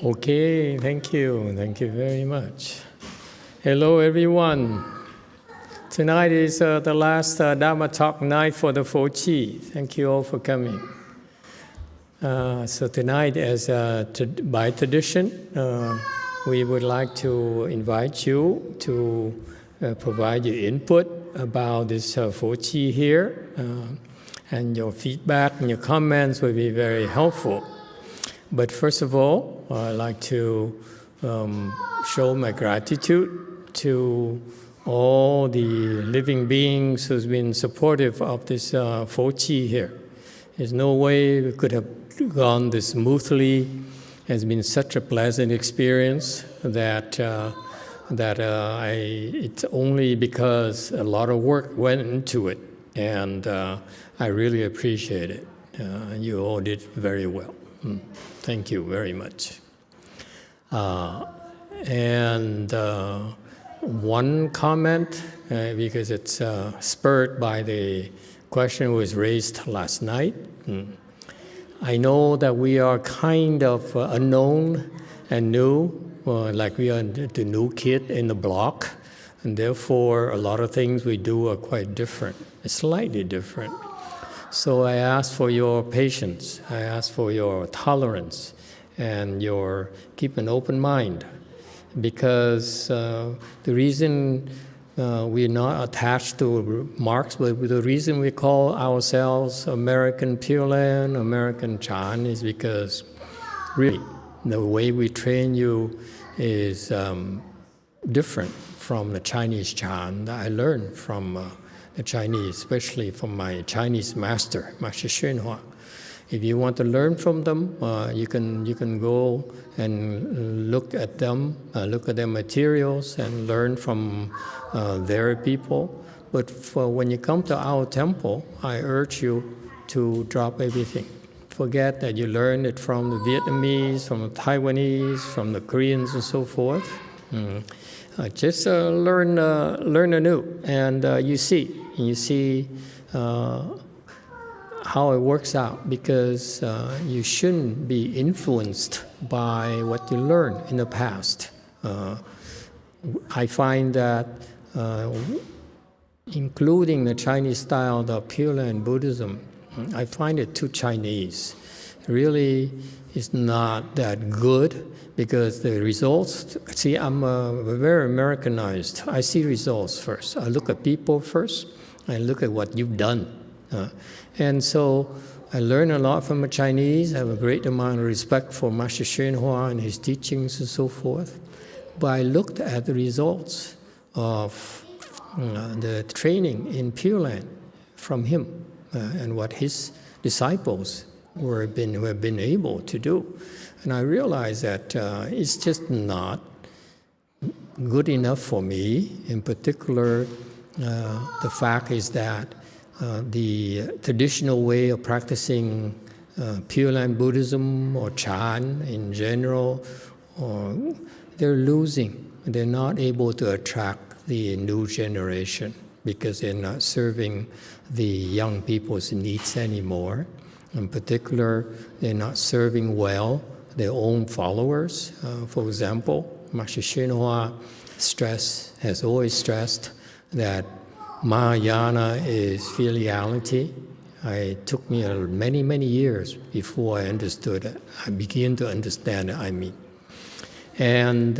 Okay, thank you. Thank you very much. Hello, everyone. Tonight is the last Dharma talk night for the Fochi. Thank you all for coming. So tonight, as by tradition, we would like to invite you to provide your input about this Fochi here. And your feedback and your comments will be very helpful. But first of all, I'd like to show my gratitude to all the living beings who's been supportive of this Fochi here. There's no way we could have gone this smoothly. It's been such a pleasant experience that it's only because a lot of work went into it, and I really appreciate it. You all did very well. Thank you very much. And one comment, because it's spurred by the question that was raised last night. I know that we are kind of unknown and new, like we are the new kid in the block, and therefore a lot of things we do are quite different, slightly different. So I ask for your patience, I ask for your tolerance, and your keep an open mind, because the reason we're not attached to marks, but the reason we call ourselves American Pure Land, American Chan, is because really the way we train you is different from the Chinese Chan that I learned from the Chinese, especially from my Chinese master, Master YongHua. If you want to learn from them, you can go and look at them, look at their materials, and learn from their people. But when you come to our temple, I urge you to drop everything. Forget that you learned it from the Vietnamese, from the Taiwanese, from the Koreans, and so forth. Just learn anew, and you see how it works out, because you shouldn't be influenced by what you learned in the past. I find that including the Chinese style, the Pure Land Buddhism, I find it too Chinese. Really, it's not that good, because the results, see, I'm very Americanized. I see results first. I look at people first. I look at what you've done. And so I learn a lot from the Chinese. I have a great amount of respect for Master YongHua and his teachings and so forth. But I looked at the results of the training in Pure Land from him and what his disciples have been able to do. And I realized that it's just not good enough for me. In particular, the fact is that the traditional way of practicing Pure Land Buddhism or Chan in general, they're losing. They're not able to attract the new generation, because they're not serving the young people's needs anymore. In particular, they're not serving well their own followers. For example, Master YongHua has always stressed that Mahayana is filiality. It took me many, many years before I understood it. I began to understand it, I mean. And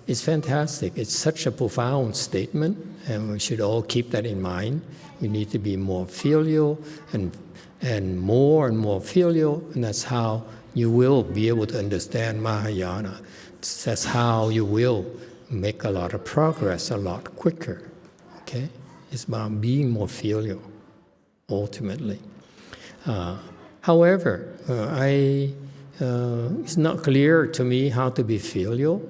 it's fantastic. It's such a profound statement, and we should all keep that in mind. We need to be more filial and more filial, and that's how you will be able to understand Mahayana. That's how you will make a lot of progress a lot quicker. Okay? It's about being more filial, ultimately. However, it's not clear to me how to be filial.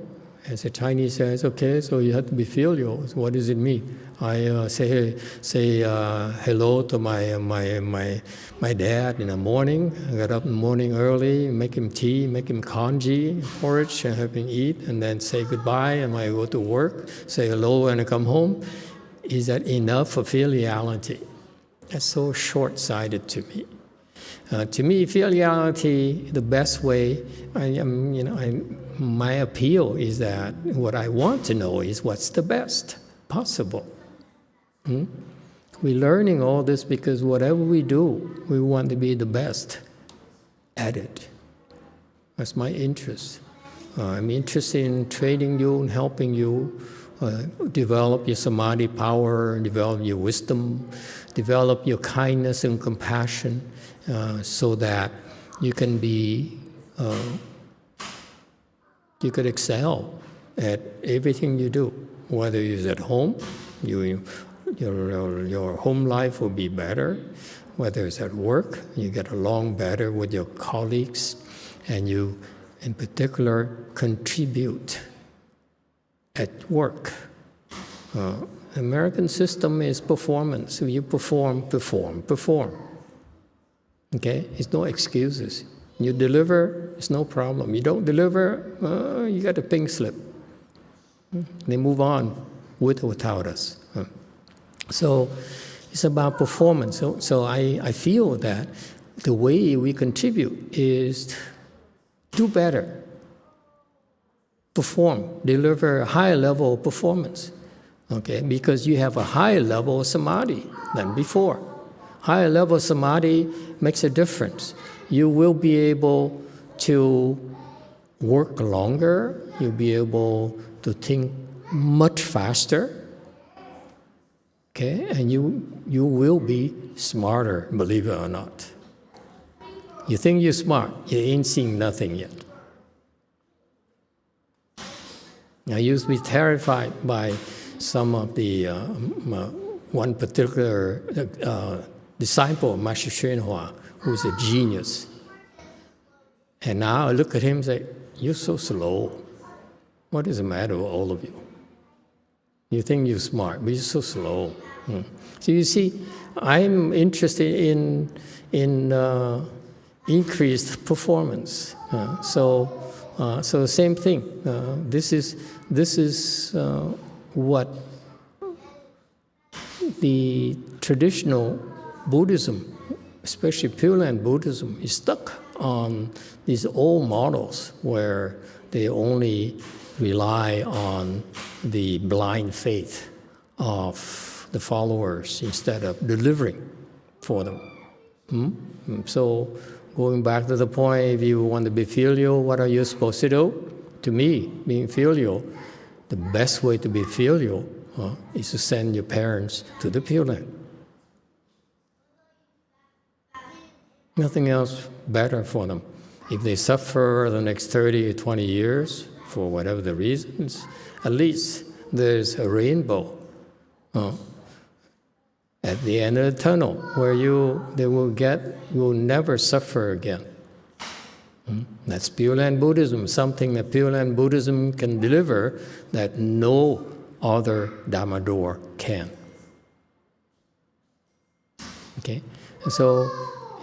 As the Chinese says, okay, so you have to be filial. So what does it mean? I say hello to my dad in the morning. I get up in the morning early, make him tea, make him congee, porridge, and have him eat, and then say goodbye, and when I go to work, say hello when I come home. Is that enough for filiality? That's so short-sighted to me. To me, filiality, the best way, my appeal is that what I want to know is what's the best possible. We're learning all this because whatever we do, we want to be the best at it. That's my interest. I'm interested in training you and helping you develop your samadhi power, develop your wisdom, develop your kindness and compassion, so that you can be, you could excel at everything you do. Whether it's at home, your home life will be better. Whether it's at work, you get along better with your colleagues, and you, in particular, contribute at work. American system is performance. So you perform. Okay? It's no excuses. You deliver, it's no problem. You don't deliver, you got a pink slip. They move on with or without us. So it's about performance. So I feel that the way we contribute is do better. Perform, deliver a higher level of performance. Okay, because you have a higher level of samadhi than before. Higher level of samadhi makes a difference. You will be able to work longer. You'll be able to think much faster. Okay, and you will be smarter, believe it or not. You think you're smart, you ain't seen nothing yet. I used to be terrified by some of the, one particular disciple of Master YongHua, who's a genius. And now I look at him and say, you're so slow. What is the matter with all of you? You think you're smart, but you're so slow. So you see, I'm interested in increased performance. So the same thing. This is what the traditional Buddhism, especially Pure Land Buddhism, is stuck on these old models where they only rely on the blind faith of the followers instead of delivering for them. So going back to the point, if you want to be filial, what are you supposed to do? To me, being filial, the best way to be filial is to send your parents to the Pure Land. Nothing else better for them. If they suffer the next 30 or 20 years, for whatever the reasons, at least there's a rainbow at the end of the tunnel where they will never suffer again. That's Pure Land Buddhism, something that Pure Land Buddhism can deliver that no other Dharma door can. Okay? And so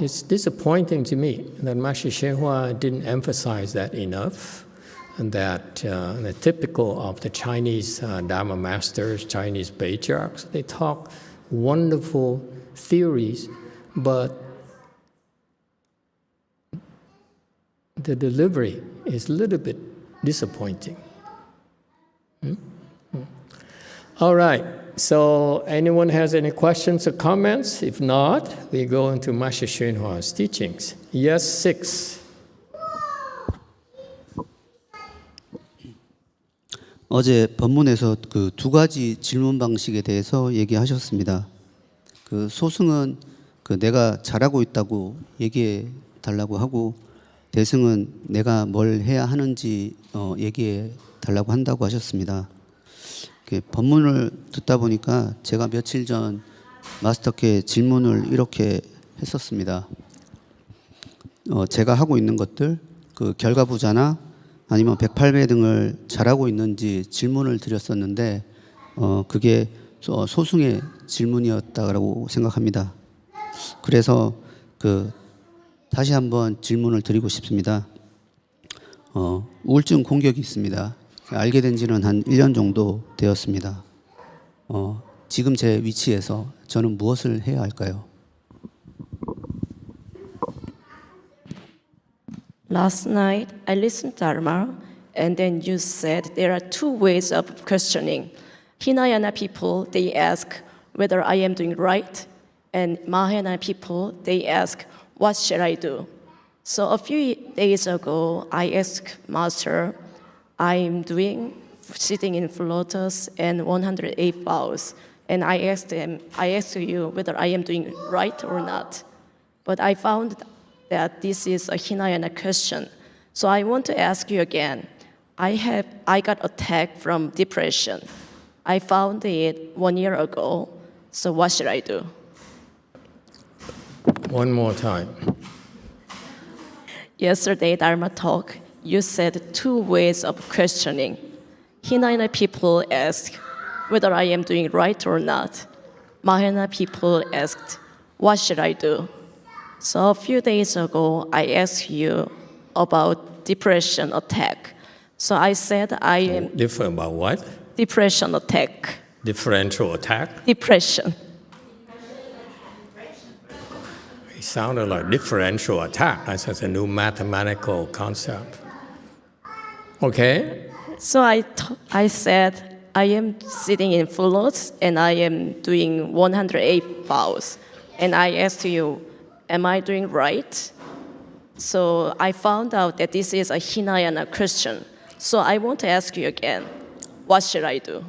it's disappointing to me that Master YongHua didn't emphasize that enough, and that the typical of the Chinese Dharma masters, Chinese patriarchs, they talk wonderful theories, but the delivery is a little bit disappointing. All right, so anyone has any questions or comments? If not, we go into Master YongHua's teachings. Yes, 6. 어제 법문에서 그 두 가지 질문 방식에 대해서 얘기하셨습니다. 그 소승은 그 내가 잘하고 있다고 얘기해 달라고 하고, 대승은 내가 뭘 해야 하는지 얘기해 달라고 한다고 하셨습니다. 법문을 듣다 보니까 제가 며칠 전 마스터께 질문을 이렇게 했었습니다. 제가 하고 있는 것들, 그 결과부자나 아니면 108배 등을 잘하고 있는지 질문을 드렸었는데 그게 소승의 질문이었다고 생각합니다. 그래서 다시 한번 질문을 드리고 싶습니다. 우울증 공격이 있습니다. 알게 된 지는 한 1년 정도 되었습니다. 지금 제 위치에서 저는 무엇을 해야 할까요? Last night, I listened to Dharma, and then you said there are two ways of questioning. Hinayana people, they ask whether I am doing right, and Mahayana people, they ask, what should I do? So a few days ago, I asked Master, I'm doing sitting in lotus and 108 vows, and I asked you whether I am doing right or not. But I found that this is a Hinayana question. So I want to ask you again. I got attacked from depression. I found it 1 year ago. So what should I do? One more time. Yesterday, Dharma talk, you said two ways of questioning. Hinayana people ask whether I am doing right or not. Mahayana people asked, what should I do? So a few days ago, I asked you about depression attack. So I said I am Different about what? depression attack. Differential attack? Depression. It sounded like differential attack. That's a new mathematical concept. Okay? So I said I am sitting in full lotus and I am doing 108 vows. And I asked you, am I doing right? So I found out that this is a Hinayana question. So I want to ask you again, what should I do?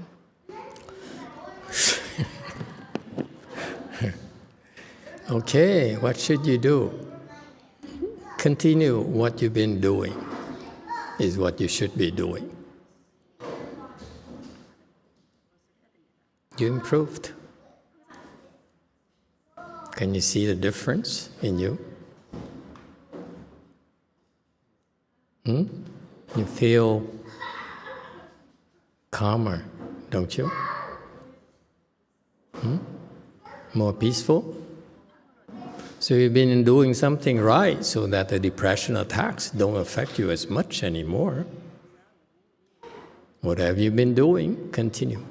Okay, what should you do? Continue what you've been doing is what you should be doing. You improved. Can you see the difference in you? You feel calmer, don't you? More peaceful? So you've been doing something right so that the depression attacks don't affect you as much anymore. Whatever you've been doing, continue.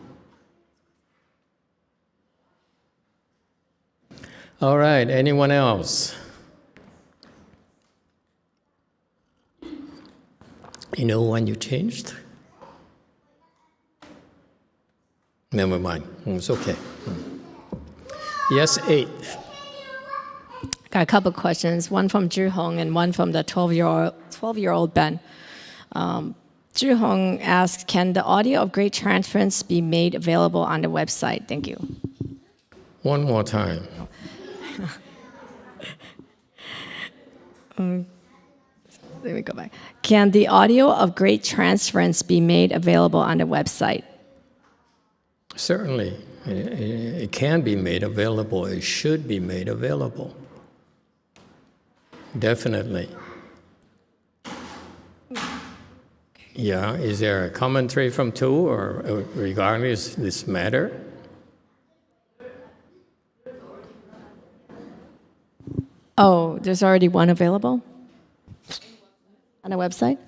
All right, anyone else? You know when you changed? Never mind, it's okay. Yes, 8. Got a couple of questions, one from Zhihong and one from the 12-year-old Ben. Zhihong asks, can the audio of Great Transference be made available on the website? Thank you. One more time. Let me go back. Can the audio of Great Transference be made available on the website? Certainly, it can be made available. It should be made available. Definitely. Yeah, is there a commentary from Tu or regarding this matter? Oh, there's already one available on the website?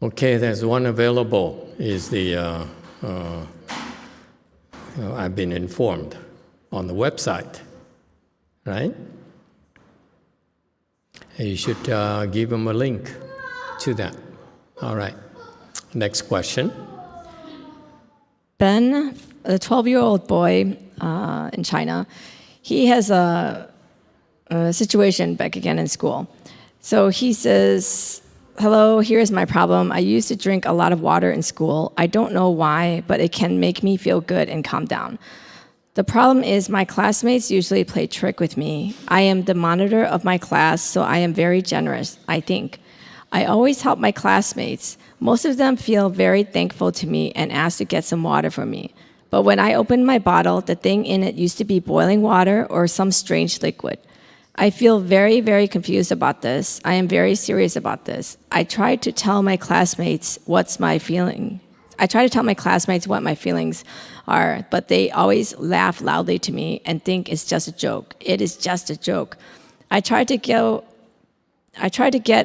Okay, there's one available. Is the I've been informed on the website, right? You should give them a link to that. All right. Next question. Ben, a 12-year-old boy in China, he has a situation back again in school. So he says, hello, here's my problem. I used to drink a lot of water in school. I don't know why, but it can make me feel good and calm down. The problem is my classmates usually play trick with me. I am the monitor of my class, so I am very generous, I think. I always help my classmates. Most of them feel very thankful to me and ask to get some water for me. But when I opened my bottle, the thing in it used to be boiling water or some strange liquid. I feel very, very confused about this. I am very serious about this. I try to tell my classmates what my feelings are, but they always laugh loudly to me and think it's just a joke. It is just a joke. I try to get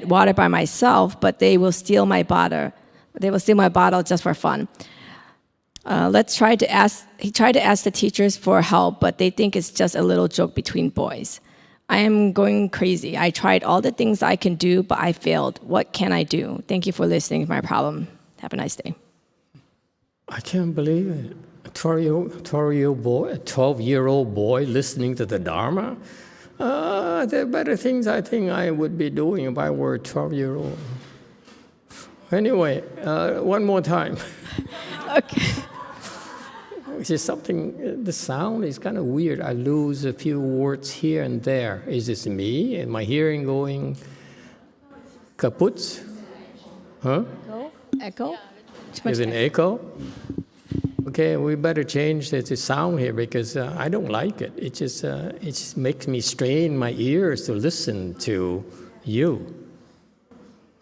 water by myself, but they will steal my bottle. They will steal my bottle just for fun. He tried to ask the teachers for help, but they think it's just a little joke between boys. I am going crazy. I tried all the things I can do, but I failed. What can I do? Thank you for listening to my problem. Have a nice day. I can't believe it. A 12-year-old boy listening to the Dharma? There are better things I think I would be doing if I were a 12-year-old. Anyway, one more time. Okay. It's just something, the sound is kind of weird. I lose a few words here and there. Is this me? Is my hearing going kaput? Huh? Echo? Is it an echo? Okay, we better change the sound here because I don't like it. It just makes me strain my ears to listen to you.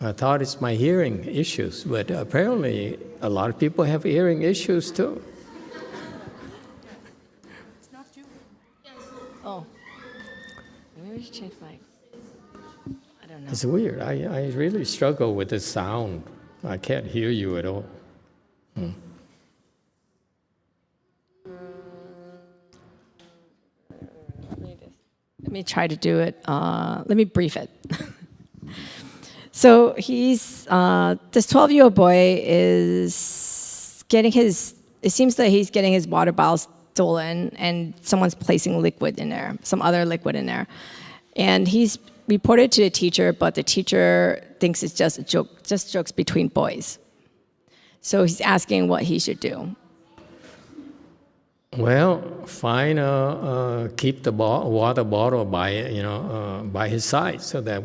I thought it's my hearing issues, but apparently a lot of people have hearing issues too. Oh. Maybe we should change my... I don't know. It's weird. I really struggle with the sound. I can't hear you at all. Let me try to do it. Let me brief it. So this 12-year-old boy is getting it seems that he's getting his water bottle stolen and someone's placing liquid in there, some other liquid in there. And he's reported to the teacher, but the teacher thinks it's just a joke, just jokes between boys. So he's asking what he should do. Well, keep the water bottle by his side, so that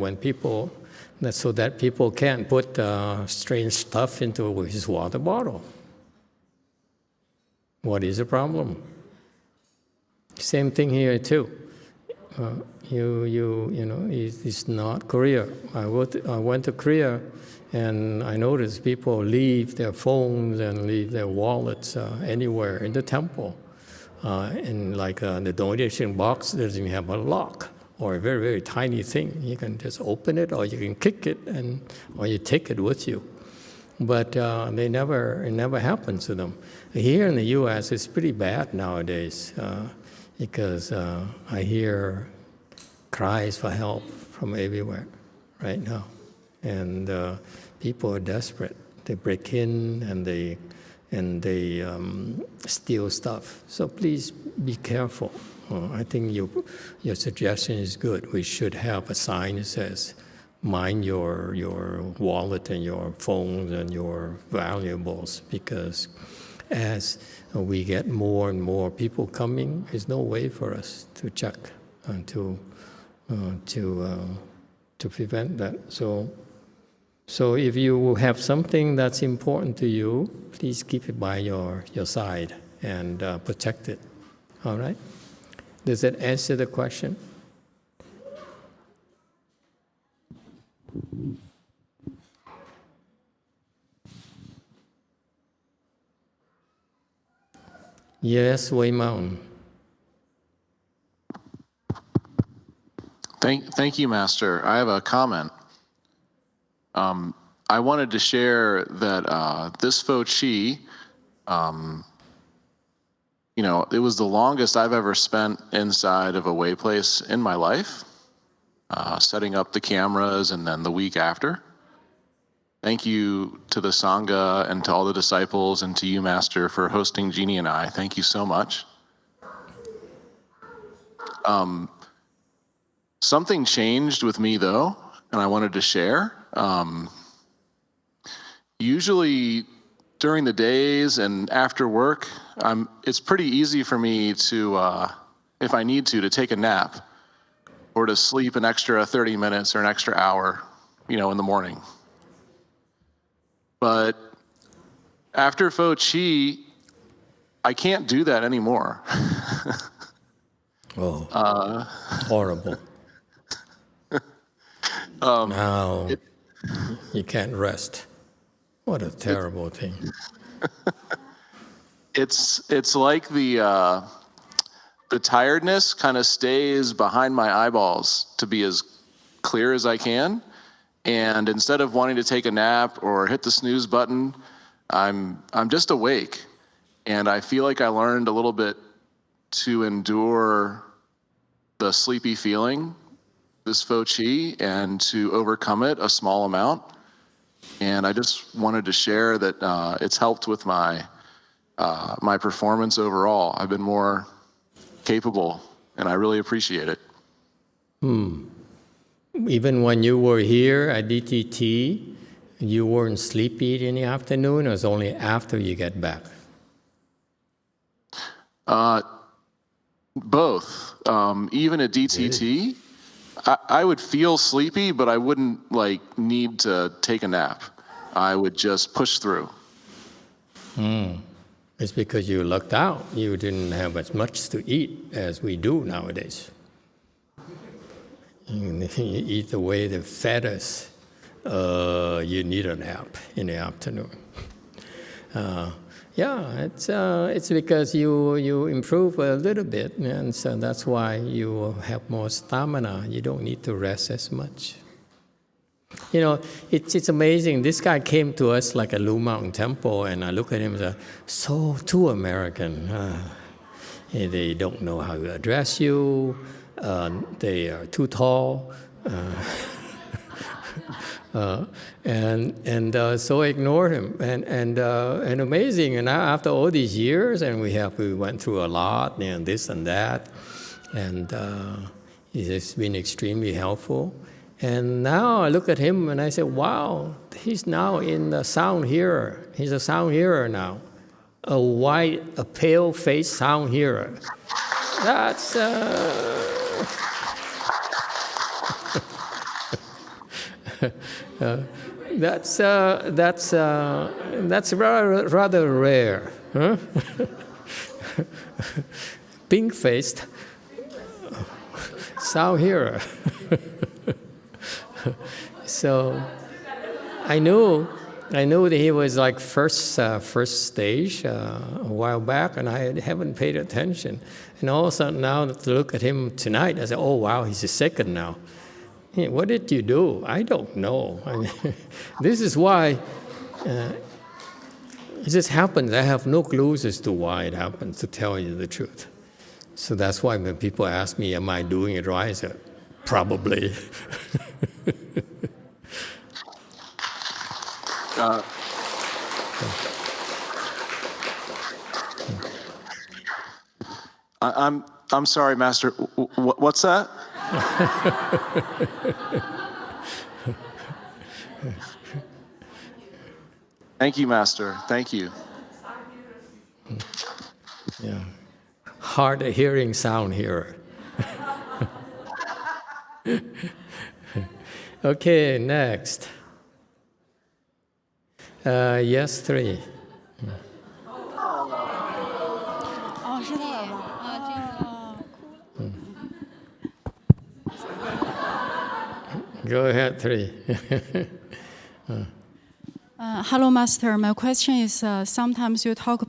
people can't put strange stuff into his water bottle. What is the problem? Same thing here too. It's not Korea. I went to Korea, and I noticed people leave their phones and leave their wallets anywhere in the temple. And the donation box doesn't have a lock or a very, very tiny thing. You can just open it, or you can kick it, or you take it with you. But it never happens to them. Here in the U.S., it's pretty bad nowadays because I hear cries for help from everywhere right now, and people are desperate. They break in and they steal stuff. So please be careful. I think your suggestion is good. We should have a sign that says, mind your wallet and your phones and your valuables, because as we get more and more people coming, there's no way for us to check and to prevent that. So if you have something that's important to you, please keep it by your side and protect it. All right? Does that answer the question? Yes, Wei Mountain. Thank you, Master. I have a comment. I wanted to share that this Fo Chi, it was the longest I've ever spent inside of a way place in my life, setting up the cameras and then the week after. Thank you to the Sangha and to all the disciples and to you, Master, for hosting Jeannie and I. Thank you so much. Something changed with me, though, and I wanted to share. Usually during the days and after work, it's pretty easy for me to, if I need to take a nap or to sleep an extra 30 minutes or an extra hour, in the morning. But after Fo Chi, I can't do that anymore. Horrible. Now you can't rest. What a terrible thing. It's like the tiredness kind of stays behind my eyeballs to be as clear as I can. And instead of wanting to take a nap or hit the snooze button, I'm just awake. And I feel like I learned a little bit to endure the sleepy feeling, this fo chi, and to overcome it a small amount. And I just wanted to share that it's helped with my my performance overall. I've been more capable, and I really appreciate it. Even when you were here at DTT, you weren't sleepy in the afternoon, or it was only after you get back? Both. Even at DTT, I would feel sleepy, but I wouldn't like need to take a nap. I would just push through. It's because you lucked out. You didn't have as much to eat as we do nowadays. You eat the way they fed us. You need a nap in the afternoon. Yeah, it's because you improve a little bit, and so that's why you have more stamina. You don't need to rest as much. You know, it's amazing. This guy came to us like a Lu Mountain Temple, and I look at him and say, so too American. They don't know how to address you. They are too tall. So I ignored him, and amazing. And now after all these years, and we went through a lot, and this and that, and it's been extremely helpful. And now I look at him and I say, wow, he's now in the sound hearer. He's a sound hearer now, a pale-faced sound hearer. That's. That's rather rare, huh? Pink-faced sound hearer. So I knew that he was like first stage a while back, and I haven't paid attention. And all of a sudden now to look at him tonight, I said, oh wow, he's a second now. Hey, what did you do? I don't know. I mean, this is why it just happens. I have no clues as to why it happens, to tell you the truth. So that's why when people ask me, am I doing it right? I say, probably. I'm sorry, Master. What's that? Thank you, Master. Thank you. Yeah, hard of hearing sound hearer. Okay, next. Yes, 3. Go ahead, 3. Hello, Master. My question is, sometimes you talk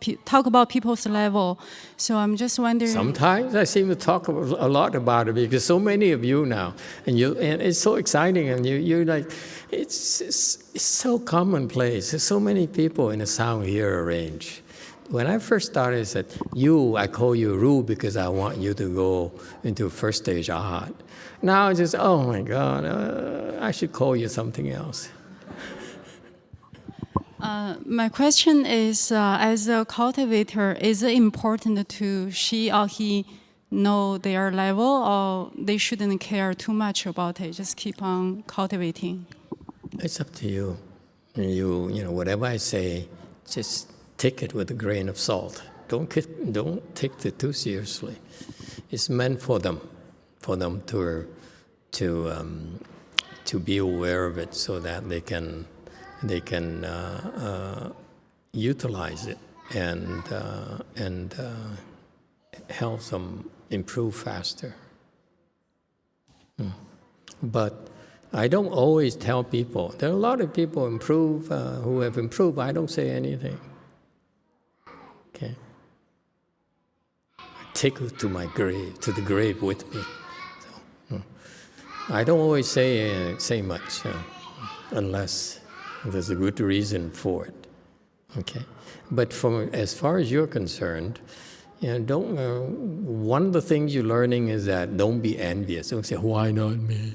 about people's level, so I'm just wondering. Sometimes I seem to talk a lot about it because so many of you now, and it's so exciting, and you're like, it's so commonplace. There's so many people in the sound hearer range. When I first started, I said, I call you Ru because I want you to go into first stage art. Now it's just, oh my God, I should call you something else. My question is, as a cultivator, is it important to she or he know their level, or they shouldn't care too much about it, just keep on cultivating? It's up to you. You know, whatever I say, just take it with a grain of salt. Don't take it too seriously. It's meant for them to be aware of it, so that they can utilize it and help them improve faster. But I don't always tell people. There are a lot of people who have improved. I don't say anything. Okay. I take it to my grave, to the grave with me. So, I don't always say much unless there's a good reason for it. Okay, but from as far as you're concerned, don't. One of the things you're learning is that don't be envious. Don't say, "Why not me?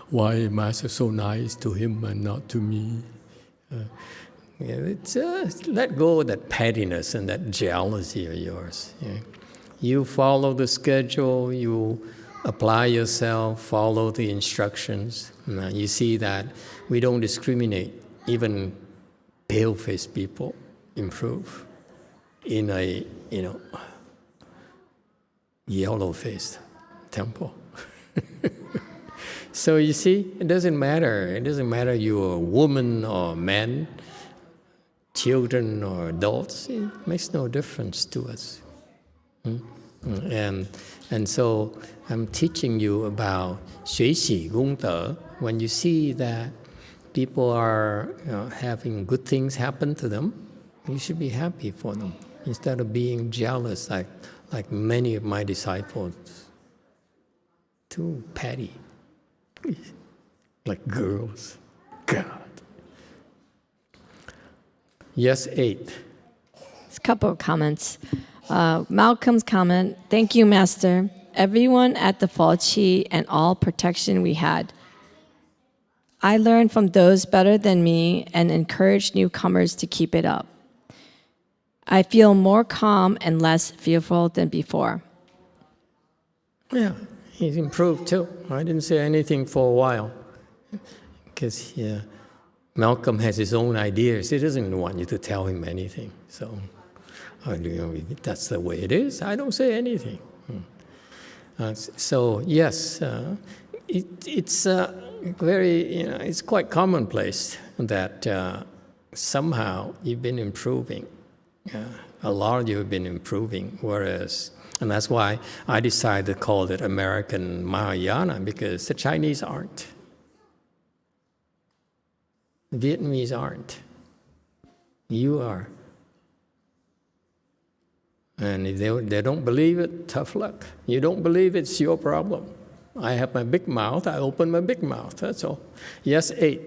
Why am Master so nice to him and not to me?" It's let go of that pettiness and that jealousy of yours. You follow the schedule. You apply yourself. Follow the instructions. You see that we don't discriminate. Even pale-faced people improve in a yellow-faced temple. So you see, it doesn't matter. It doesn't matter you're a woman or man, children or adults. It makes no difference to us. And so I'm teaching you about 学习功德. When you see that people are having good things happen to them, you should be happy for them instead of being jealous like many of my disciples. Too petty, like girls. God. Yes, 8. A couple of comments. Malcolm's comment, thank you, Master. Everyone at the Fall Chi and all protection we had. I learned from those better than me and encourage newcomers to keep it up. I feel more calm and less fearful than before. Yeah, he's improved too. I didn't say anything for a while because Malcolm has his own ideas. He doesn't want you to tell him anything. So that's the way it is. I don't say anything. So yes, it's very, it's quite commonplace that somehow you've been improving. A lot of you have been improving, and that's why I decided to call it American Mahayana, because the Chinese aren't. The Vietnamese aren't. You are. And if they don't believe it, tough luck. You don't believe it's your problem. I have my big mouth, I open my big mouth, that's all. Yes, 8.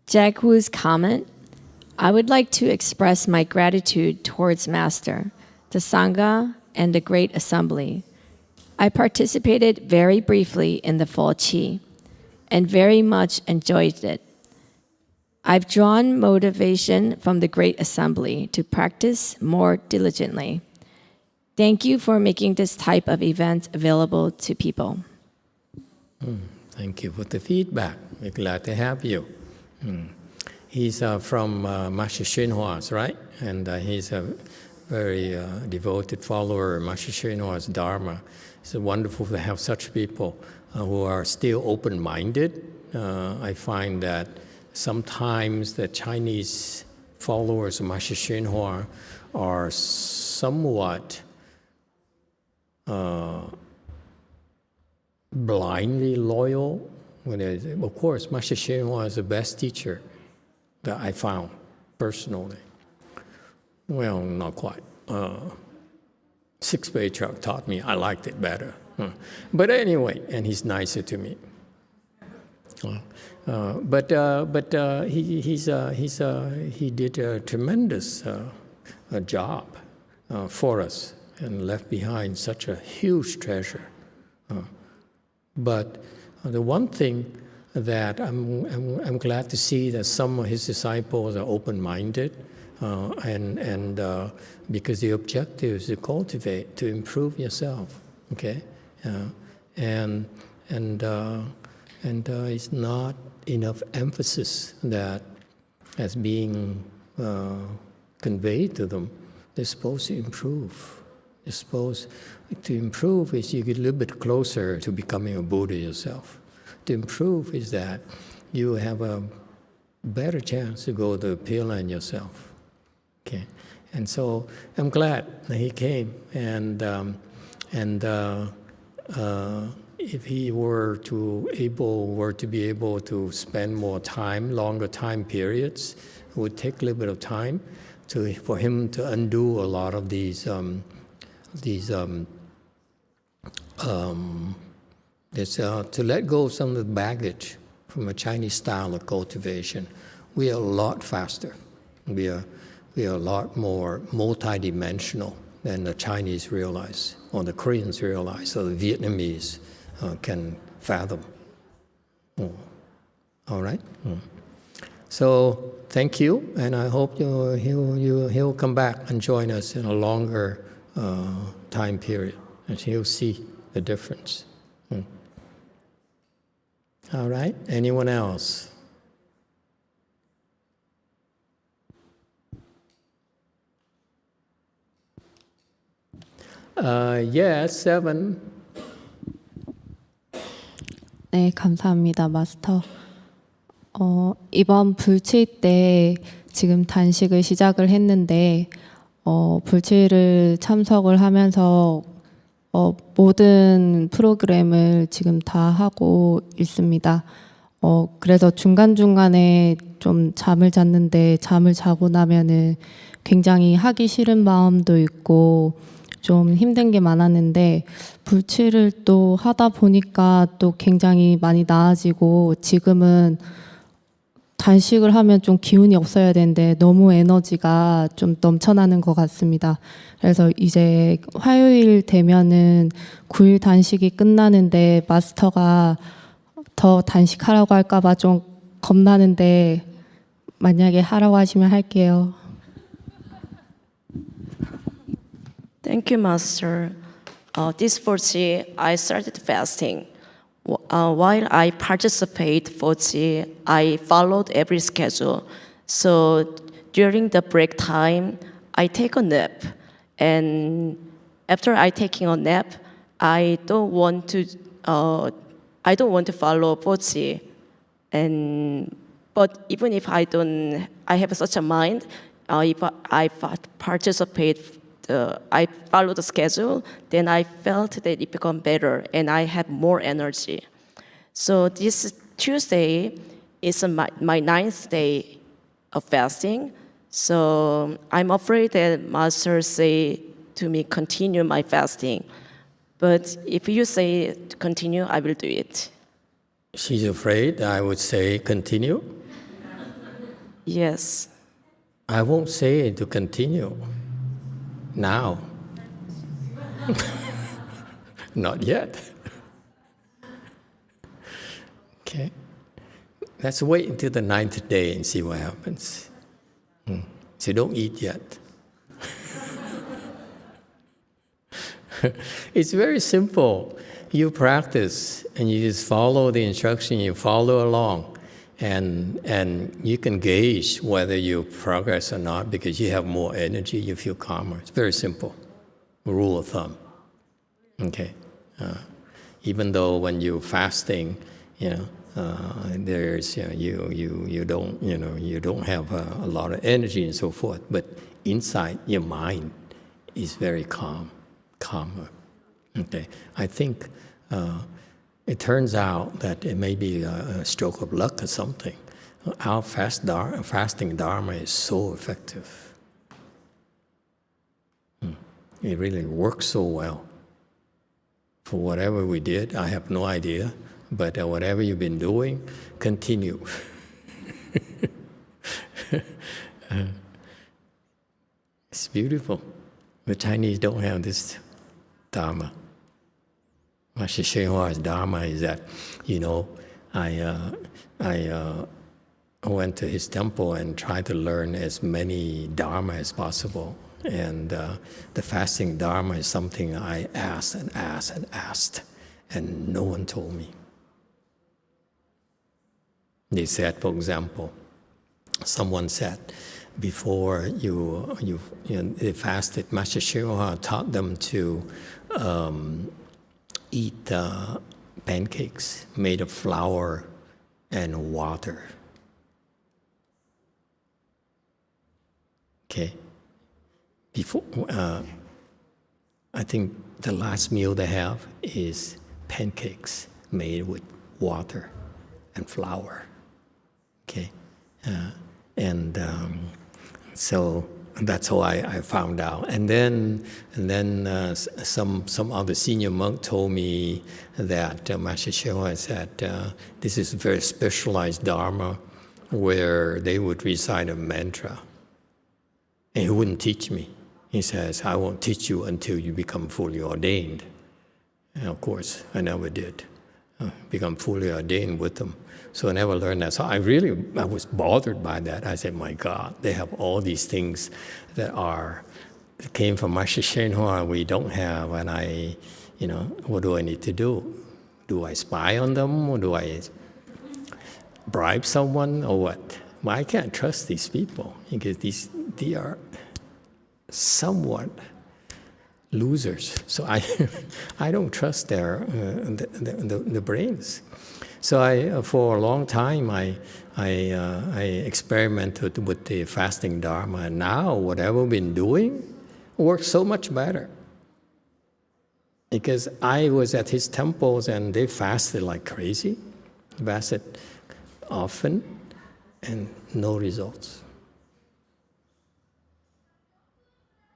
Jack Wu's comment, I would like to express my gratitude towards Master, the Sangha, and the Great Assembly. I participated very briefly in the Fall Chi and very much enjoyed it. I've drawn motivation from the Great Assembly to practice more diligently. Thank you for making this type of event available to people. Thank you for the feedback. We're glad to have you. He's from Master YongHua's, right? And he's a very devoted follower of Master YongHua's Dharma. It's wonderful to have such people who are still open-minded. I find that sometimes the Chinese followers of Master YongHua are somewhat blindly loyal. Of course, Master YongHua is the best teacher that I found personally. Well, not quite. Sixth Patriarch taught me I liked it better. But anyway, and he's nicer to me. He did a tremendous job for us and left behind such a huge treasure. But the one thing that I'm glad to see that some of his disciples are open-minded, and because the objective is to cultivate, to improve yourself, okay, and it's not enough emphasis that as being conveyed to them. They're supposed to improve. They're supposed to improve is you get a little bit closer to becoming a Buddha yourself. To improve is that you have a better chance to go to the Pure Land yourself. Okay, and so I'm glad that he came, and if he were to be able to spend more time, longer time periods, it would take a little bit of time for him to undo a lot of these to let go of some of the baggage from a Chinese style of cultivation. We are a lot faster We are a lot more multidimensional than the Chinese realize, or the Koreans realize, or the Vietnamese can fathom. All right? So thank you, and I hope he'll come back and join us in a longer time period, and he'll see the difference. All right? Anyone else? Yes, 7. 네, 감사합니다, 마스터. 이번 불칠 때 지금 단식을 시작을 했는데 불칠을 참석을 하면서 모든 프로그램을 지금 다 하고 있습니다. 그래서 중간중간에 좀 잠을 잤는데 잠을 자고 나면은 굉장히 하기 싫은 마음도 있고 좀 힘든 게 많았는데 불칠을 또 하다 보니까 또 굉장히 많이 나아지고 지금은 단식을 하면 좀 기운이 없어야 되는데 너무 에너지가 좀 넘쳐나는 것 같습니다. 그래서 이제 화요일 되면은 9일 단식이 끝나는데 마스터가 더 단식하라고 할까봐 좀 겁나는데 만약에 하라고 하시면 할게요. Thank you, Master. This 4th, I started fasting. While I participate 4th, I followed every schedule. So during the break time, I take a nap. And after I taking a nap, I don't want to follow 4th. But even if I have such a mind, if I participate. I follow the schedule, then I felt that it become better and I have more energy. So this Tuesday is my 9th day of fasting. So I'm afraid that Master say to me, continue my fasting. But if you say to continue, I will do it. She's afraid I would say continue? Yes. I won't say to continue. Now. Not yet. Okay. Let's wait until the 9th day and see what happens. So don't eat yet. It's very simple. You practice and you just follow the instruction, you follow along. And you can gauge whether you progress or not because you have more energy, you feel calmer. It's very simple, rule of thumb. Okay, even though when you're fasting, there's you don't have a lot of energy and so forth, but inside your mind is very calmer. Okay, I think. It turns out that it may be a stroke of luck or something. Our fasting Dharma is so effective. It really works so well. For whatever we did, I have no idea, but whatever you've been doing, continue. It's beautiful. The Chinese don't have this Dharma. Master YongHua's Dharma is that, I went to his temple and tried to learn as many Dharma as possible. And the fasting Dharma is something I asked and asked and asked, and no one told me. They said, for example, someone said, before they fasted, Master YongHua taught them to eat pancakes made of flour and water. Okay. Before, I think the last meal they have is pancakes made with water and flour. Okay, so that's how I found out. And then some other senior monk told me that Master YongHua said this is very specialized Dharma where they would recite a mantra And he wouldn't teach me. He says, I won't teach you until you become fully ordained. And of course, I never did become fully ordained with them. So I never learned that. So I was bothered by that. I said, my God, they have all these things that came from Master YongHua we don't have, and what do I need to do? Do I spy on them, or do I bribe someone, or what? Well, I can't trust these people because they are somewhat losers. So I don't trust the brains. So for a long time I experimented with the fasting Dharma, and now whatever I've been doing works so much better. Because I was at his temples and they fasted like crazy, fasted often, and no results.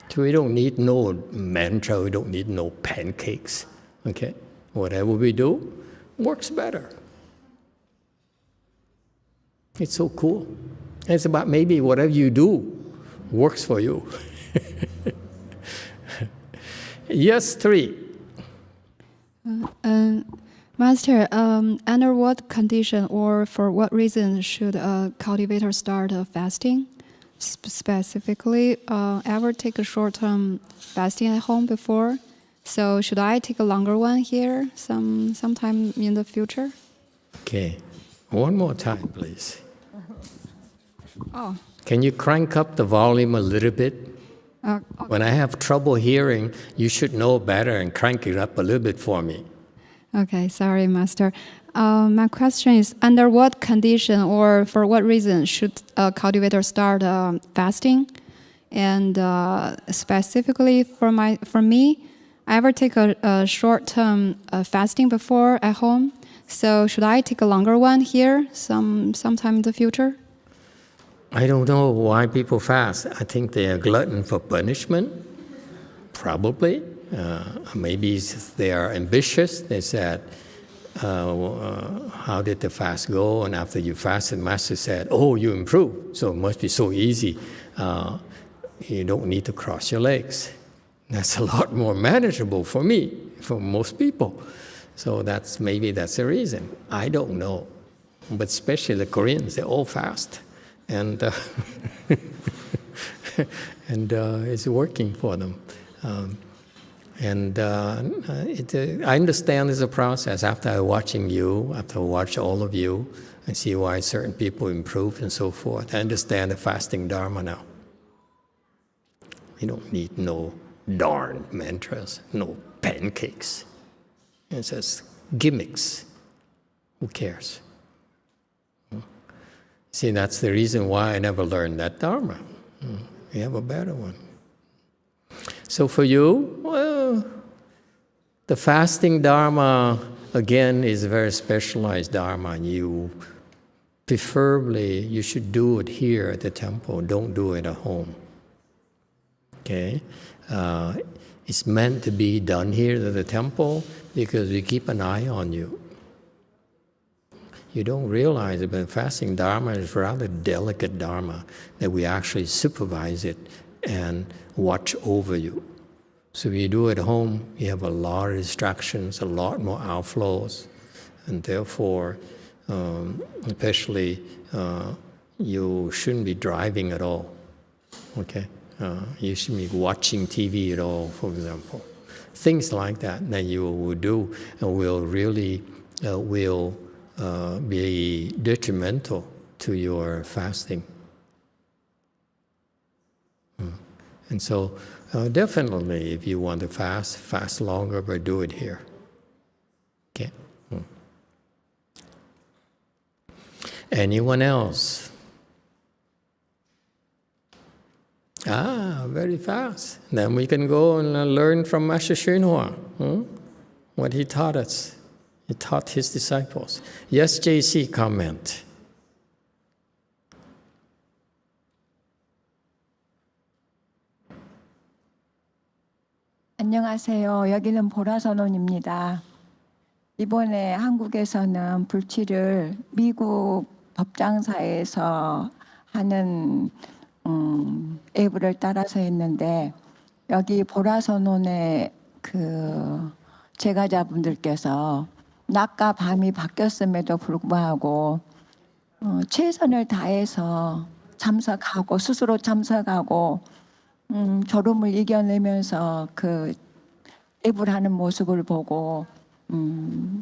So we don't need no mantra, we don't need no pancakes, okay? Whatever we do works better. It's so cool. It's about maybe whatever you do works for you. Yes, 3. Master, under what condition or for what reason should a cultivator start fasting? Specifically, ever take a short-term fasting at home before? So should I take a longer one here sometime in the future? Okay. One more time, please. Oh. Can you crank up the volume a little bit? Okay. When I have trouble hearing, you should know better and crank it up a little bit for me. Okay, sorry, Master. My question is, under what condition or for what reason should a cultivator start fasting? And specifically for me, I ever take a short-term fasting before at home. So should I take a longer one here sometime in the future? I don't know why people fast. I think they are glutton for punishment, probably. Maybe they are ambitious. They said, how did the fast go? And after you fasted, Master said, oh, you improved. So it must be so easy. You don't need to cross your legs. That's a lot more manageable for me, for most people. So maybe that's the reason. I don't know. But especially the Koreans, they're all fast. And it's working for them. I understand it's a process. After watching you, after I watch all of you, I see why certain people improve and so forth. I understand the fasting Dharma now. We don't need no darn mantras, no pancakes. It's just gimmicks. Who cares? See, that's the reason why I never learned that Dharma. You have a better one. So for you, well, the fasting Dharma, again, is a very specialized Dharma. And preferably, you should do it here at the temple. Don't do it at home. Okay? It's meant to be done here at the temple because we keep an eye on you. You don't realize it, but fasting Dharma is rather delicate Dharma, that we actually supervise it and watch over you. So if you do it at home, you have a lot of distractions, a lot more outflows, and therefore, especially, you shouldn't be driving at all, okay? You shouldn't be watching TV at all, for example. Things like that you will do and will really be detrimental to your fasting. And so definitely if you want to fast longer, but do it here. Okay? Anyone else? Very fast. Then we can go and learn from Master YongHua, what he taught us. He taught his disciples. Yes, JC, comment. 안녕하세요. 여기는 보라선원입니다. 이번에 한국에서는 불치를 미국 법장사에서 하는 앱을 따라서 했는데 여기 보라선언의 그 제가자분들께서 낮과 밤이 바뀌었음에도 불구하고 최선을 다해서 참석하고 스스로 참석하고 졸음을 이겨내면서 그 앱을 하는 모습을 보고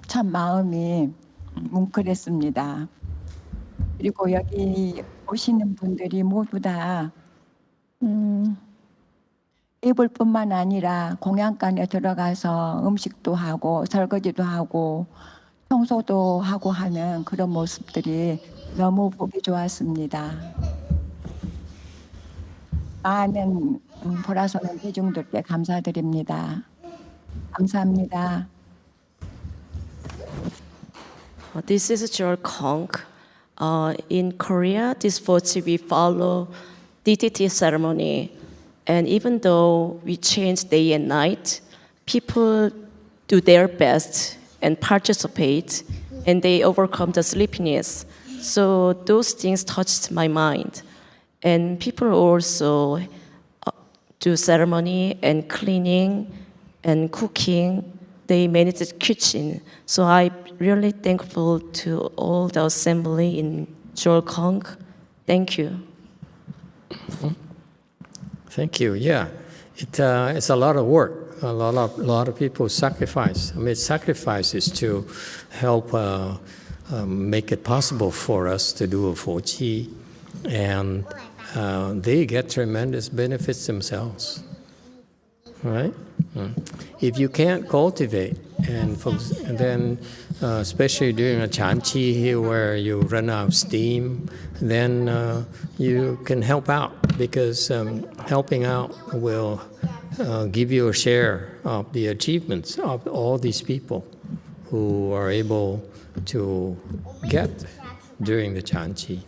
참 마음이 뭉클했습니다. 그리고 여기 오시는 분들이 모두 다 앱을뿐만 아니라 공양간에 들어가서 음식도 하고 설거지도 하고 청소도 하고 하는 그런 모습들이 너무 보기 좋았습니다. 많은 보라선언 대중들께 감사드립니다. 감사합니다. This is Joel Kong. In Korea, this Fochi we follow DTT ceremony. And even though we change day and night, people do their best and participate, and they overcome the sleepiness. So those things touched my mind. And people also do ceremony and cleaning and cooking. They manage the kitchen. So I'm really thankful to all the assembly in Joelkong. Thank you. Thank you. Yeah, it's a lot of work. A lot of people sacrifice. I mean, sacrifices to help make it possible for us to do a 4G, and they get tremendous benefits themselves. Right? If you can't cultivate, and then especially during a chanchi here where you run out of steam, then you can help out, because helping out will give you a share of the achievements of all these people who are able to get during the chanchi.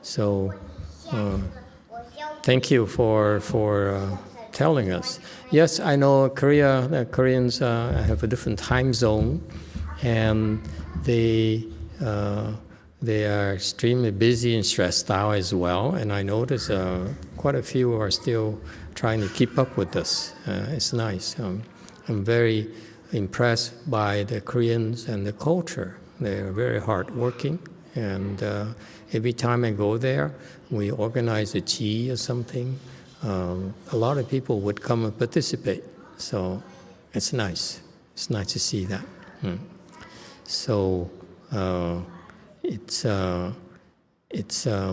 So thank you for telling us. Yes, I know Koreans have a different time zone, and they are extremely busy and stressed out as well. And I notice quite a few are still trying to keep up with us. It's nice. I'm very impressed by the Koreans and the culture. They're very hardworking, and every time I go there, we organize a tea or something. A lot of people would come and participate, so it's nice. It's nice to see that. So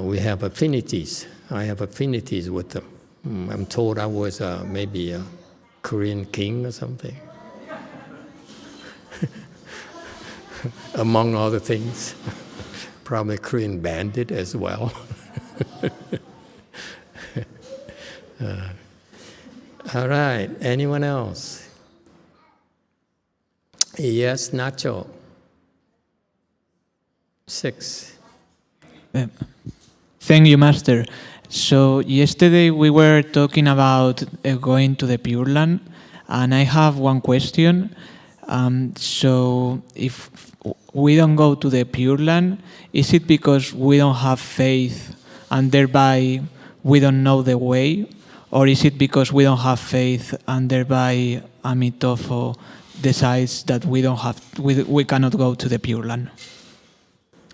we have affinities. I have affinities with them. I'm told I was maybe a Korean king or something, among other things. Probably Korean bandit as well. All right, anyone else? Yes, Nacho. 6. Thank you, Master. So yesterday we were talking about going to the Pure Land, and I have one question. So if we don't go to the Pure Land, is it because we don't have faith and thereby we don't know the way? Or is it because we don't have faith and thereby Emitofuo decides that we cannot go to the Pure Land?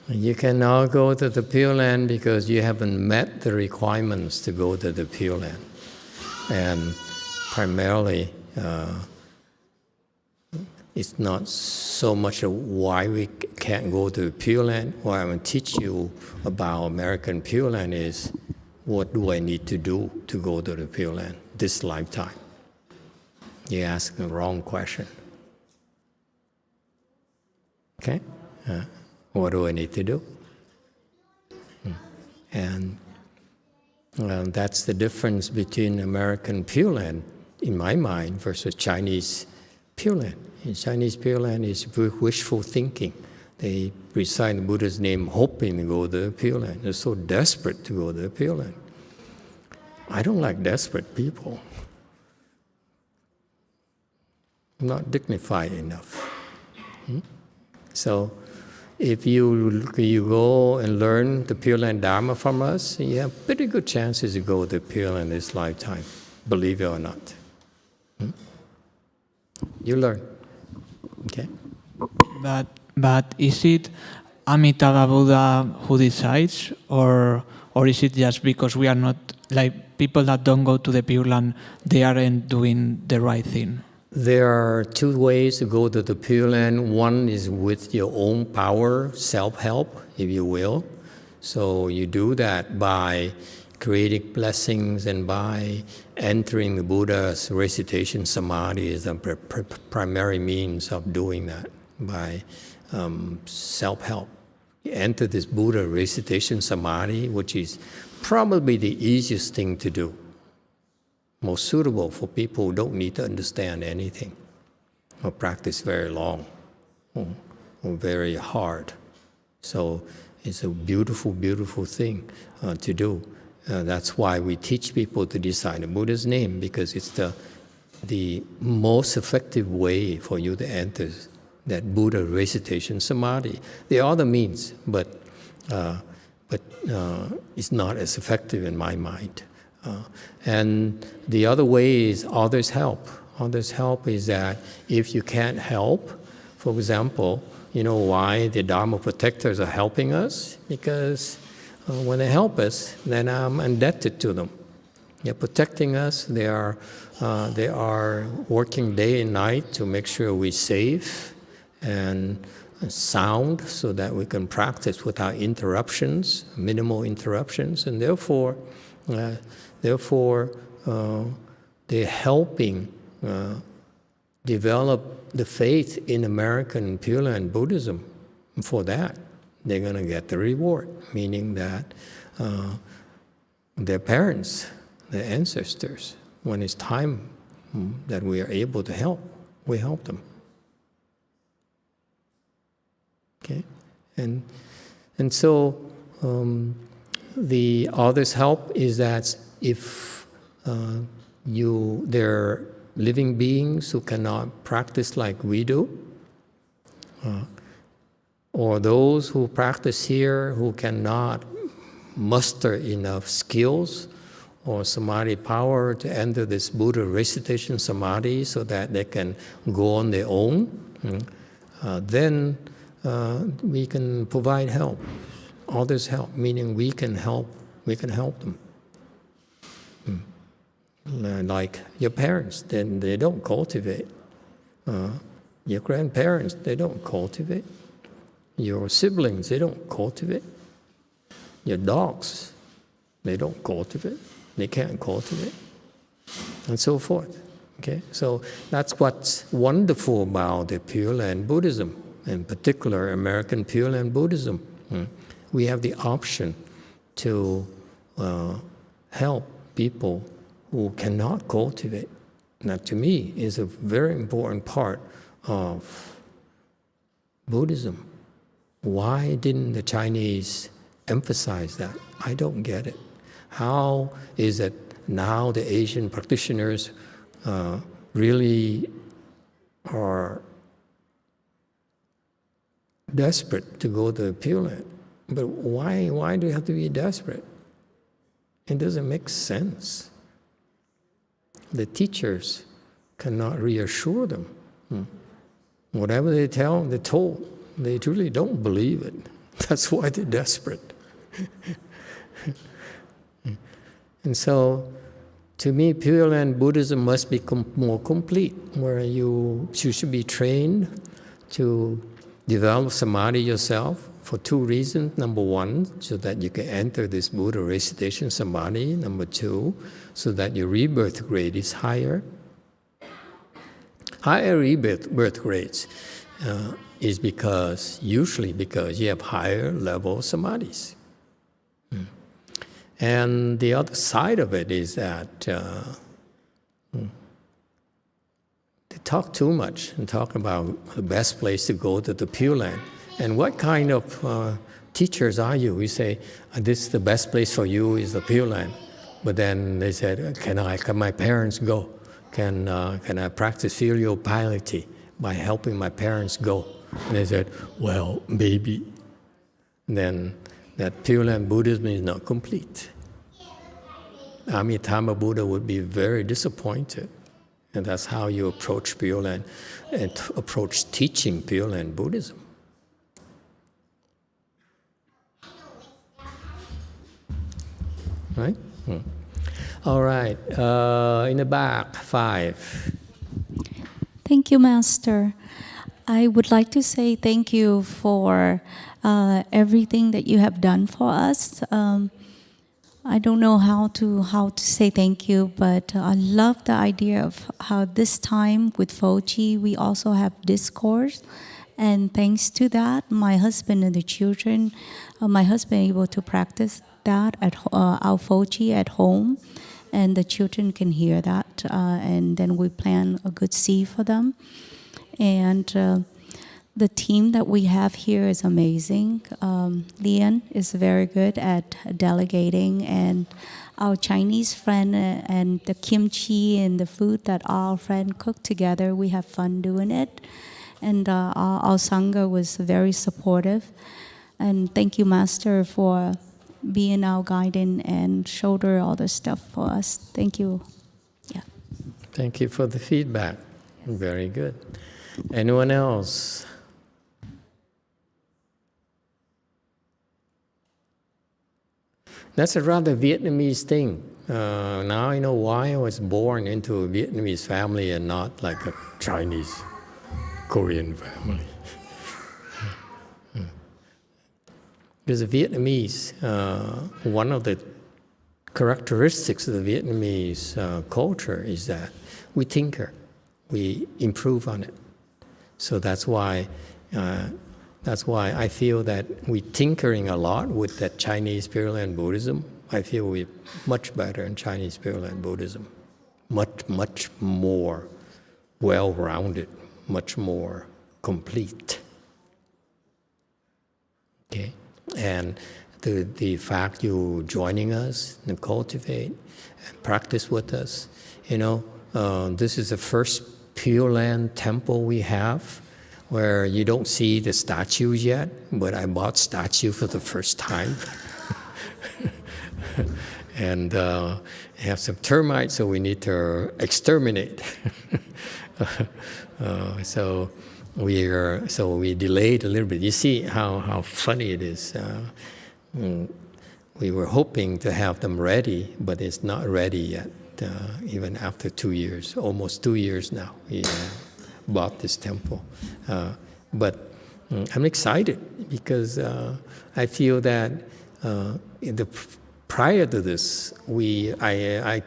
You cannot go to the Pure Land because you haven't met the requirements to go to the Pure Land. And primarily, it's not so much why we can't go to the Pure Land. What I'm going to teach you about American Pure Land is, what do I need to do to go to the Pure Land this lifetime? You ask the wrong question. Okay? What do I need to do? And that's the difference between American Pure Land, in my mind, versus Chinese Pure Land. In Chinese Pure Land is wishful thinking. They recite the Buddha's name hoping to go to the Pure Land. They're so desperate to go to the Pure Land. I don't like desperate people. I'm not dignified enough. So if you go and learn the Pure Land Dharma from us, you have pretty good chances to go to Pure Land this lifetime, believe it or not. You learn, okay? But is it Amitabha Buddha who decides, or is it just because we are not, like people that don't go to the Pure Land, they aren't doing the right thing? There are two ways to go to the Pure Land. One is with your own power, self-help, if you will. So you do that by creating blessings and by entering the Buddha's recitation samadhi is the primary means of doing that, by self-help. You enter this Buddha recitation samadhi, which is probably the easiest thing to do, most suitable for people who don't need to understand anything or practice very long or very hard. So it's a beautiful, beautiful thing to do. That's why we teach people to decide the Buddha's name, because it's the most effective way for you to enter that Buddha recitation samadhi. There are other means, but it's not as effective in my mind. And the other way is others help. Others help is that if you can't help, for example, you know why the Dharma protectors are helping us? Because when they help us, then I'm indebted to them. They're protecting us. They are working day and night to make sure we're safe and sound, so that we can practice without interruptions, minimal interruptions, and therefore, they're helping develop the faith in American Pure Land Buddhism. And for that, they're going to get the reward, meaning that their parents, their ancestors, when it's time that we are able to help, we help them. Okay, and so the others help is that if they're living beings who cannot practice like we do, or those who practice here who cannot muster enough skills or samadhi power to enter this Buddha recitation samadhi so that they can go on their own, then we can provide help. Others help, meaning we can help them. Like your parents, then they don't cultivate. Your grandparents, they don't cultivate. Your siblings, they don't cultivate. Your dogs, they don't cultivate. They can't cultivate. And so forth. Okay? So that's what's wonderful about the Pure Land Buddhism, in particular American Pure Land Buddhism. We have the option to help people who cannot cultivate. That, to me, is a very important part of Buddhism. Why didn't the Chinese emphasize that? I don't get it. How is it now the Asian practitioners really are desperate to go to Pure Land? But why do you have to be desperate? It doesn't make sense. The teachers cannot reassure them. Whatever they tell, they're told. They truly don't believe it. That's why they're desperate. And so, to me, Pure Land Buddhism must be more complete, where you should be trained to develop samadhi yourself for two reasons. Number one, so that you can enter this Buddha recitation samadhi. Number two, so that your rebirth rate is higher. Higher rebirth rates is usually because you have higher level samadhis. And the other side of it is that they talk too much and talk about the best place to go to the Pure Land. And what kind of teachers are you? We say, this is the best place for you is the Pure Land. But then they said, can my parents go? Can I practice filial piety by helping my parents go? And they said, well, maybe. then that Pure Land Buddhism is not complete. Amitabha Buddha would be very disappointed. And that's how you approach Pure Land and approach teaching Pure Land Buddhism. Right? All right. In the back, 5. Thank you, Master. I would like to say thank you for everything that you have done for us. I don't know how to say thank you, but I love the idea of how this time with Foji we also have discourse, and thanks to that, my husband and the children, my husband able to practice that at our Foji at home, and the children can hear that, and then we plan a good seed for them, and. The team that we have here is amazing. Lian is very good at delegating, and our Chinese friend and the kimchi and the food that our friend cooked together, we have fun doing it. And our Sangha was very supportive. And thank you, Master, for being our guiding and shoulder all the stuff for us. Thank you. Yeah. Thank you for the feedback. Very good. Anyone else? That's a rather Vietnamese thing. Now I know why I was born into a Vietnamese family and not like a Chinese, Korean family. Because the Vietnamese, one of the characteristics of the Vietnamese culture is that we tinker, we improve on it. So that's why I feel that we're tinkering a lot with that Chinese Pure Land Buddhism. I feel we're much better in Chinese Pure Land Buddhism, much more well-rounded, much more complete. Okay, and the fact you joining us and cultivate and practice with us, this is the first Pure Land temple we have, where you don't see the statues yet, but I bought statue for the first time. And have some termites, so we need to exterminate. So we delayed a little bit. You see how funny it is. We were hoping to have them ready, but it's not ready yet, even after 2 years, almost 2 years now. We bought this temple. But I'm excited because I feel that prior to this, I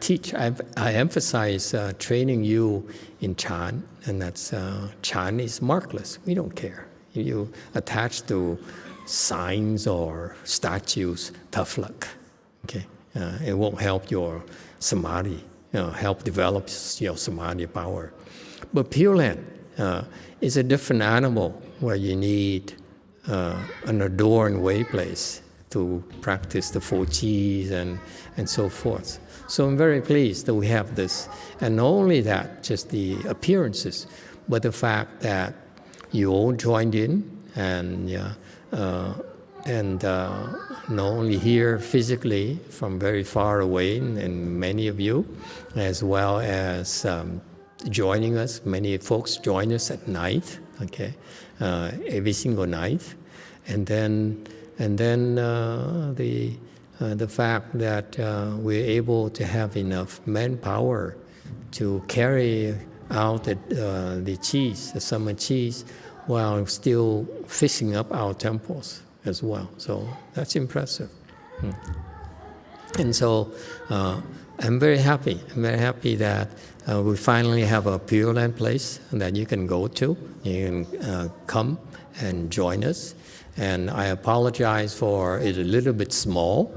emphasize training you in Chan, and that's Chan is markless. We don't care. You attach to signs or statues, tough luck. Okay, it won't help your samadhi, help develop your samadhi power. But Pure Land is a different animal where you need an adorned way place to practice the 4 G's and so forth. So I'm very pleased that we have this. And not only that, just the appearances, but the fact that you all joined in and not only here physically from very far away, and many of you, as well as joining us. Many folks join us at night, okay, every single night, and then the fact that we're able to have enough manpower to carry out the cheese, the summer cheese, while still fixing up our temples as well. So that's impressive. And so I'm very happy. I'm very happy that we finally have a Pure Land place that you can go to. You can come and join us. And I apologize for it's a little bit small,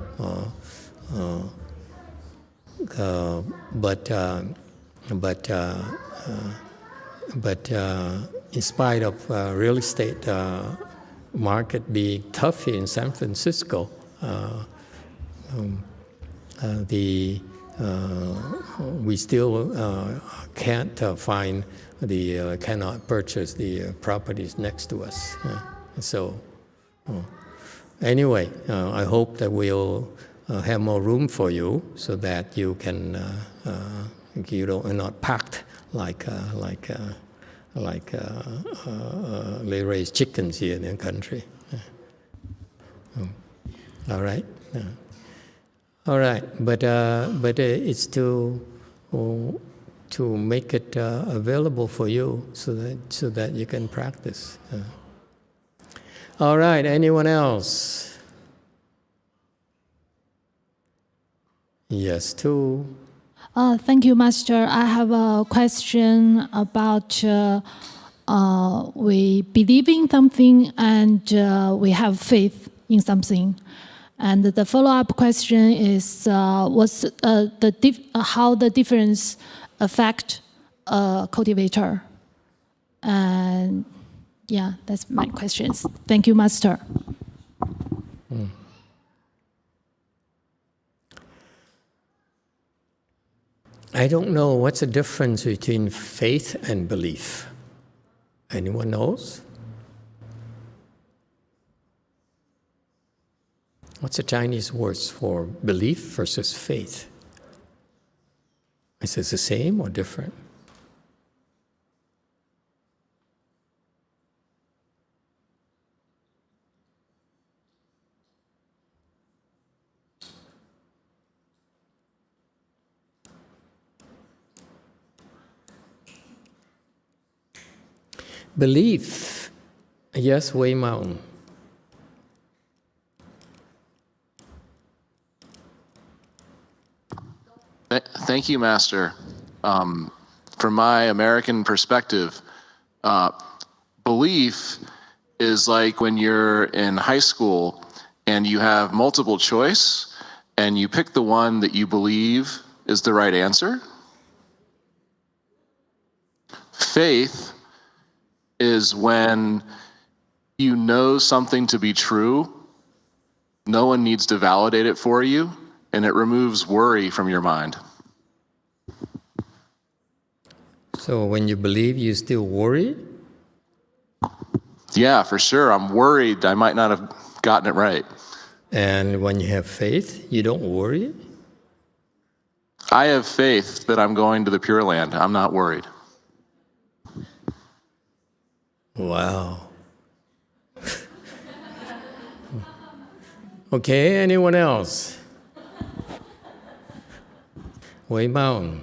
but in spite of real estate market being tough here in San Francisco, we still cannot purchase the properties next to us. So anyway, I hope that we'll have more room for you so that you can, you know, are not packed like they raise chickens here in the country. All right. All right, but it's to make it available for you so that you can practice. All right, anyone else? Yes, two. Thank you, Master. I have a question about we believe in something and we have faith in something. And the follow-up question is, what's how the difference affect a cultivator? And yeah, that's my questions. Thank you, Master. I don't know what's the difference between faith and belief. Anyone knows? What's the Chinese words for belief versus faith? Is it the same or different? Belief, yes, Wei Mountain. Thank you, Master. From my American perspective, belief is like when you're in high school and you have multiple choice and you pick the one that you believe is the right answer. Faith is when you know something to be true, no one needs to validate it for you, and it removes worry from your mind. So when you believe, you still worry? Yeah, for sure. I'm worried I might not have gotten it right. And when you have faith, you don't worry? I have faith that I'm going to the Pure Land. I'm not worried. Wow. Okay, anyone else? Wei Mountain.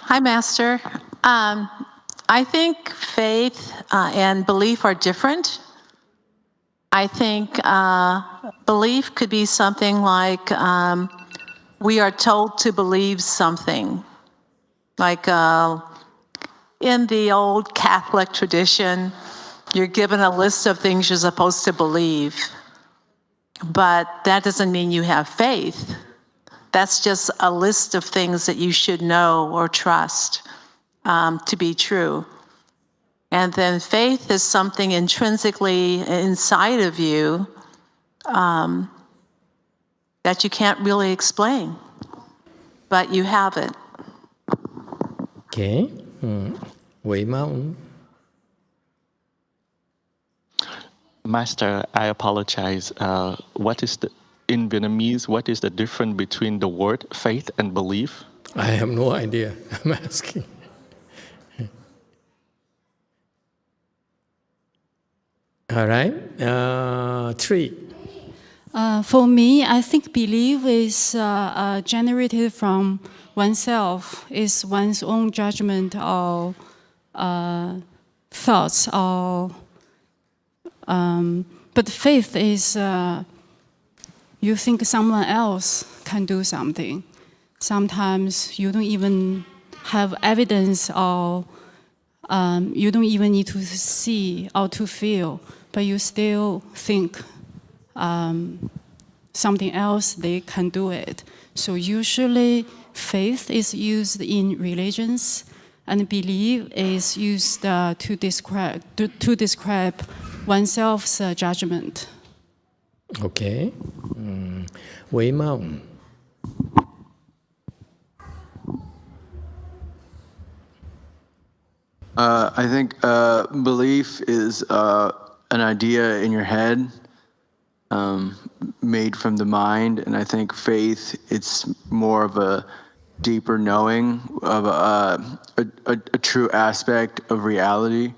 Hi, Master. I think faith and belief are different. I think belief could be something like we are told to believe something. Like in the old Catholic tradition, you're given a list of things you're supposed to believe. But that doesn't mean you have faith. That's just a list of things that you should know or trust to be true. And then faith is something intrinsically inside of you that you can't really explain, but you have it. Okay. Wei Mountain. Master, I apologize. In Vietnamese, what is the difference between the word faith and belief? I have no idea. I'm asking. All right. 3. For me, I think belief is generated from oneself, is one's own judgment or thoughts. But faith is you think someone else can do something. Sometimes you don't even have evidence or you don't even need to see or to feel, but you still think something else, they can do it. So usually faith is used in religions and belief is used to describe oneself's judgment. Okay. Wei Mountain. I think belief is an idea in your head made from the mind, and I think faith, it's more of a deeper knowing of a true aspect of reality.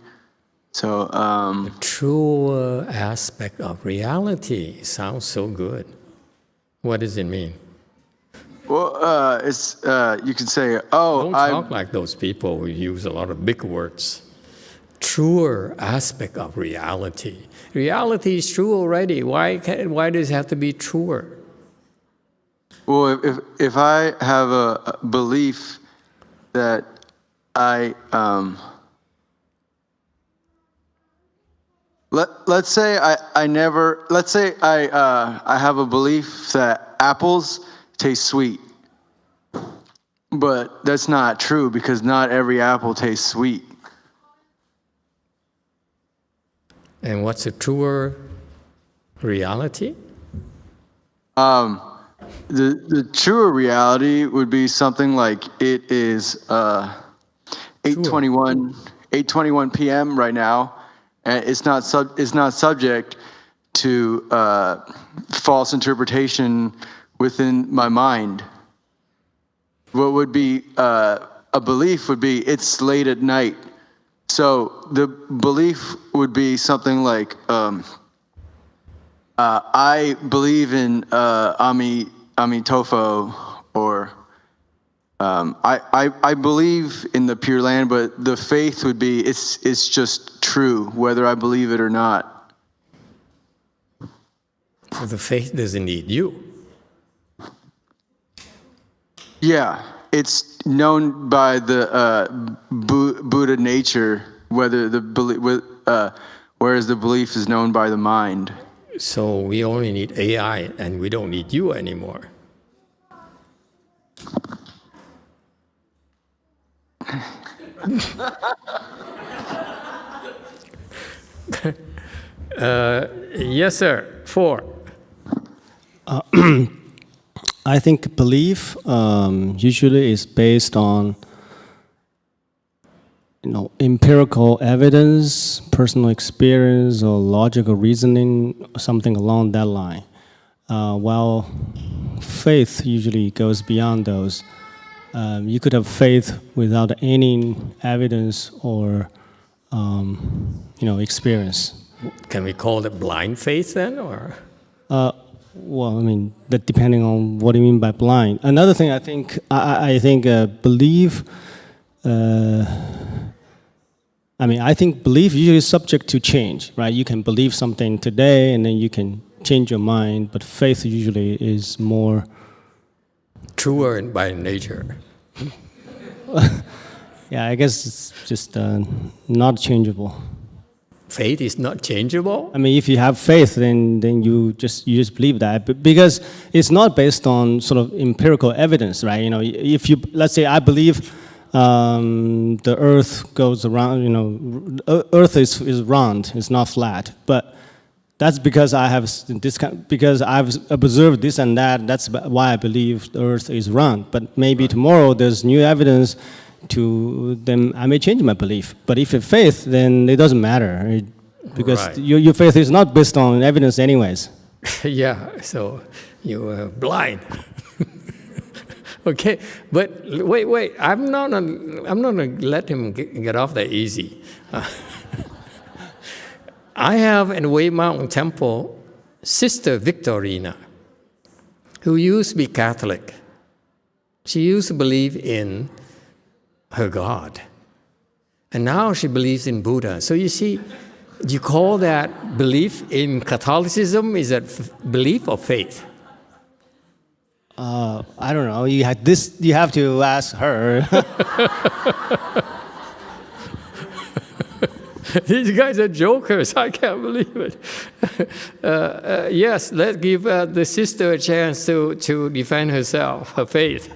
So a true aspect of reality sounds so good. What does it mean? Well, it's you can say, oh, don't talk like those people who use a lot of big words. Truer aspect of reality. Reality is true already. Why does it have to be truer? Well, if I have a belief that let's say I have a belief that apples taste sweet, but that's not true because not every apple tastes sweet. And what's a truer reality? The truer reality would be something like it is 8:21 p.m. right now, and it's not subject to false interpretation within my mind. What would be a belief would be it's late at night. So the belief would be something like, I believe in Emitofuo, or I believe in the Pure Land, but the faith would be it's just true, whether I believe it or not. So the faith doesn't need you. Yeah, it's known by the Buddha nature, whereas the belief is known by the mind. So we only need AI, and we don't need you anymore. Yes, sir. 4. I think belief usually is based on empirical evidence, personal experience, or logical reasoning, something along that line. While faith usually goes beyond those. You could have faith without any evidence or experience. Can we call it blind faith then, or? Well, I mean, that depending on what you mean by blind. Another thing, I think belief. I think belief usually is subject to change, right? You can believe something today, and then you can change your mind. But faith usually is more truer by nature. Yeah, I guess it's just not changeable. Faith is not changeable? I mean, if you have faith, then you just believe that, but because it's not based on sort of empirical evidence, right? If you, let's say, I believe the Earth goes around. Earth is round; it's not flat. But that's because because I've observed this and that. That's why I believe the Earth is round. But maybe tomorrow there's new evidence. Then I may change my belief. But if you have faith, then it doesn't matter, because right. your faith is not based on evidence anyways. Yeah, so you're blind. Okay, but wait. I'm not gonna let him get off that easy. I have in Wei Mountain Temple Sister Victorina, who used to be Catholic. She used to believe in her God. And now she believes in Buddha. So you see, do you call that belief in Catholicism? Is that belief or faith? I don't know. You have to ask her. These guys are jokers. I can't believe it. Yes, let's give the sister a chance to defend herself, her faith.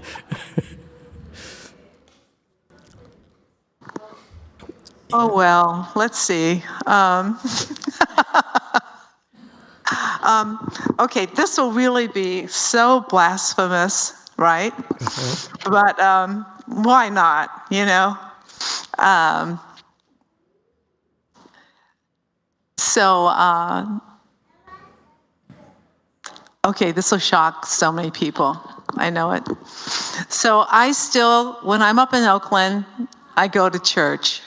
Oh, well, let's see. Okay, this will really be so blasphemous, right? But why not, So, okay, this will shock so many people. I know it. So I still, when I'm up in Oakland, I go to church.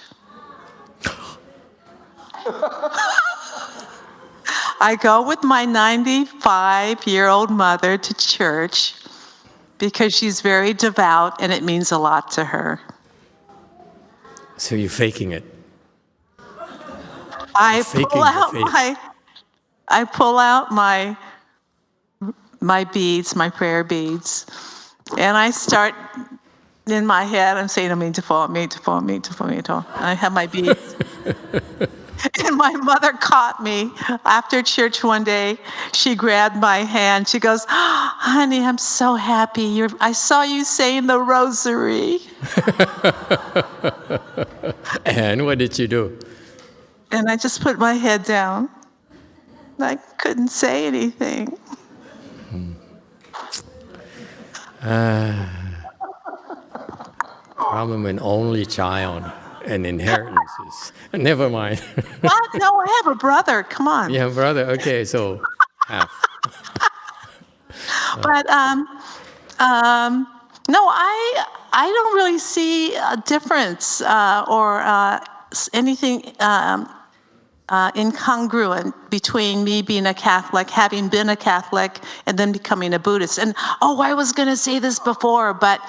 I go with my 95-year-old mother to church because she's very devout and it means a lot to her. So you're faking it. I faking pull the out faith. my beads, my prayer beads, and I start in my head, I'm saying, Emitofuo, Emitofuo, Emitofuo, Emitofuo. I have my beads. And my mother caught me after church one day. She grabbed my hand. She goes, oh, honey, I'm so happy. I saw you saying the rosary. And what did you do? And I just put my head down. I couldn't say anything. Problem an only child and inheritances. Never mind. What? No, I have a brother. Come on. Yeah, brother. Okay, so half. But no, I don't really see a difference or anything incongruent between me being a Catholic, having been a Catholic, and then becoming a Buddhist. And I was going to say this before, but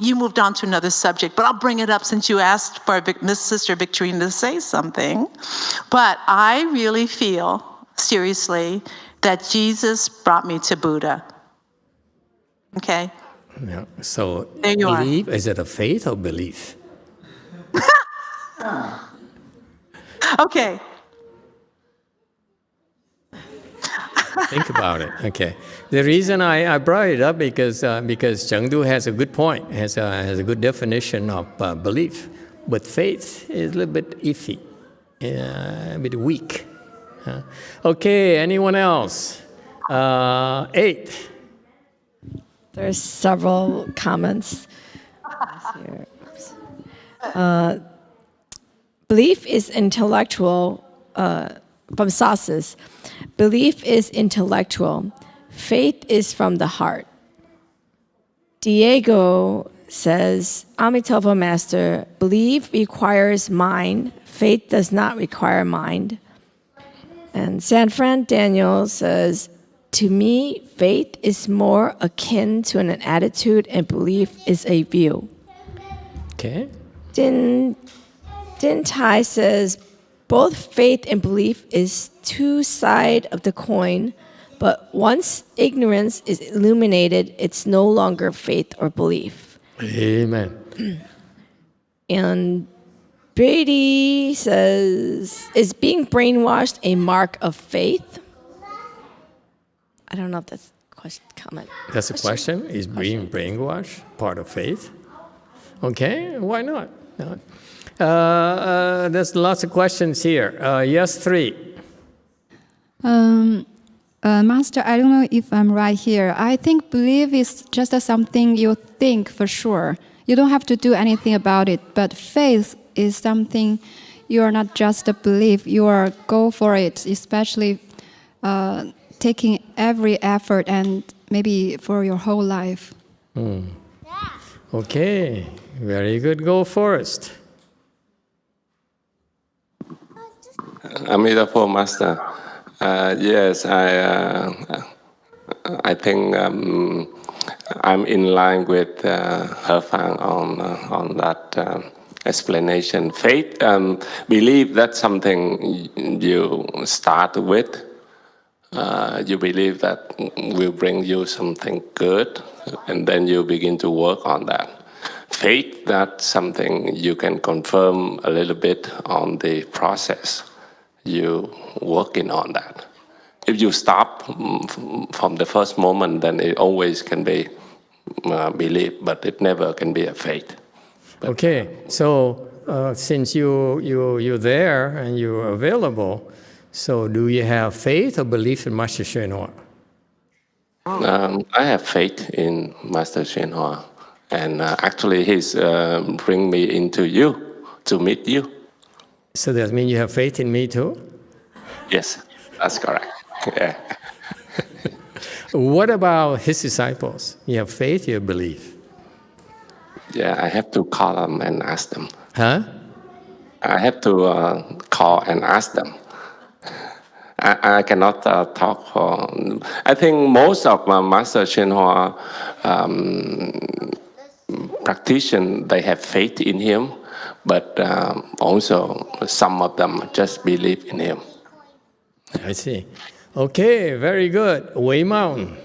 you moved on to another subject, but I'll bring it up since you asked for Miss Sister Victorine to say something. But I really feel, seriously, that Jesus brought me to Buddha. Okay? Yeah. So there you belief, is it a faith or belief? Okay. Think about it. Okay. The reason I brought it up because Chengdu has a good point, has a good definition of belief, but faith is a little bit iffy, a bit weak. Okay. Anyone else? 8. There's several comments. Belief is intellectual. From Sasas, belief is intellectual. Faith is from the heart. Diego says, Emitofuo Master, belief requires mind. Faith does not require mind. And San Fran Daniel says, to me, faith is more akin to an attitude and belief is a view. Okay. Din Tai says, both faith and belief is two sides of the coin, but once ignorance is illuminated, it's no longer faith or belief. Amen. And Brady says, is being brainwashed a mark of faith? I don't know if that's a question, comment. That's a question. Is being brainwashed part of faith? Okay, why not? No. There's lots of questions here. Yes, 3. Master, I don't know if I'm right here. I think belief is just something you think for sure. You don't have to do anything about it. But faith is something you are not just a belief. You are go for it, especially taking every effort and maybe for your whole life. Okay, very good. Go Forrest. Emitofuo Master. Yes, I think I'm in line with Herfang on that explanation. Faith, believe that's something you start with. You believe that will bring you something good, and then you begin to work on that. Faith, that's something you can confirm a little bit on the process. You working on that. If you stop from the first moment, then it always can be belief, but it never can be a faith. Okay, so since you're there and you're available, so do you have faith or belief in Master YongHua? I have faith in Master YongHua, and actually he's bring me into you to meet you. So that means you have faith in me too? Yes, that's correct. Yeah. What about his disciples? You have faith, you have belief. Yeah, I have to call them and ask them. Huh? I have to call and ask them. I cannot talk for. I think most of Master YongHua practitioners, they have faith in him, but also some of them just believe in him. I see. Okay, very good. Wei Mountain.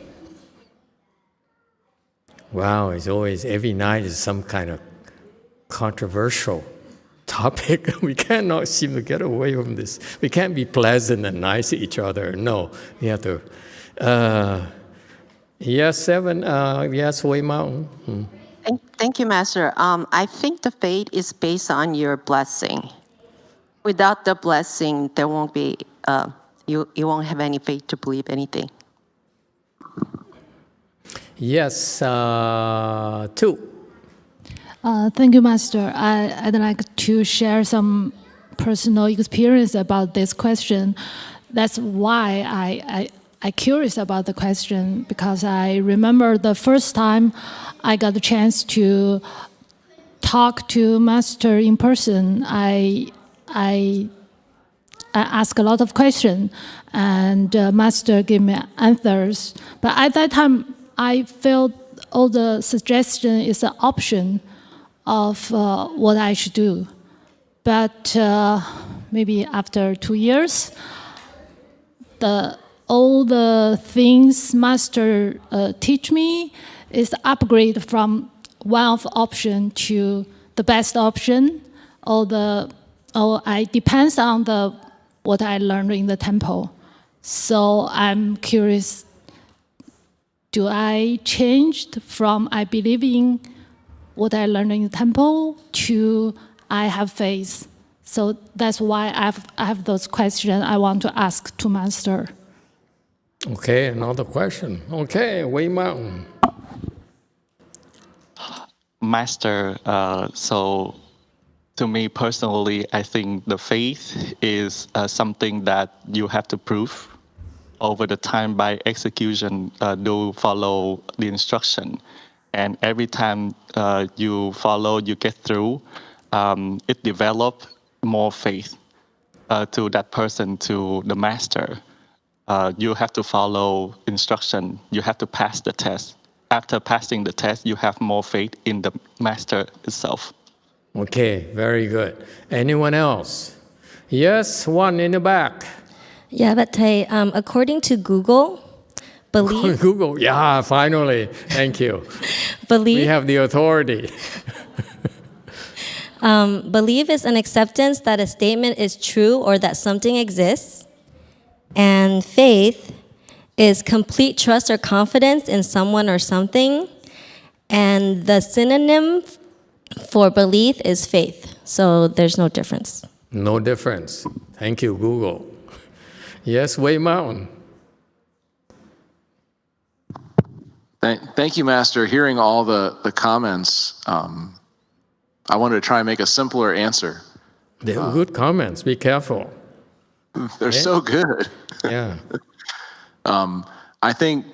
Wow, it's always, every night is some kind of controversial topic. We cannot seem to get away from this. We can't be pleasant and nice to each other. No, we have to. Yes, 7. Yes, Wei Mountain. Thank you, Master. I think the faith is based on your blessing. Without the blessing, there won't be, you won't have any faith to believe anything. Yes, 2. Thank you, Master. I'd like to share some personal experience about this question. That's why I curious about the question, because I remember the first time I got the chance to talk to Master in person. I asked a lot of questions, and Master gave me answers. But at that time, I felt all the suggestion is an option of what I should do. But maybe after 2 years, all the things Master teach me is upgrade from one of option to the best option. I depends on what I learned in the temple. So I'm curious, do I changed from I believe in what I learned in the temple to I have faith? So that's why I have those questions I want to ask to Master. Okay, another question. Okay, Wei Mountain. Master, so to me personally, I think the faith is something that you have to prove over the time by execution. Do follow the instruction, and every time you follow, you get through, it develops more faith to that person, to the master. You have to follow instruction. You have to pass the test. After passing the test, you have more faith in the master itself. Okay, very good. Anyone else? Yes, one in the back. Yeah, but according to Google, belief. Google, yeah, finally. Thank you. Belief. We have the authority. Belief is an acceptance that a statement is true or that something exists. And faith is complete trust or confidence in someone or something. And the synonym for belief is faith. So there's no difference. No difference. Thank you, Google. Yes, Wei Mountain. Thank you, Master. Hearing all the comments, I wanted to try and make a simpler answer. They're good comments. Be careful. They're so good. Yeah. I think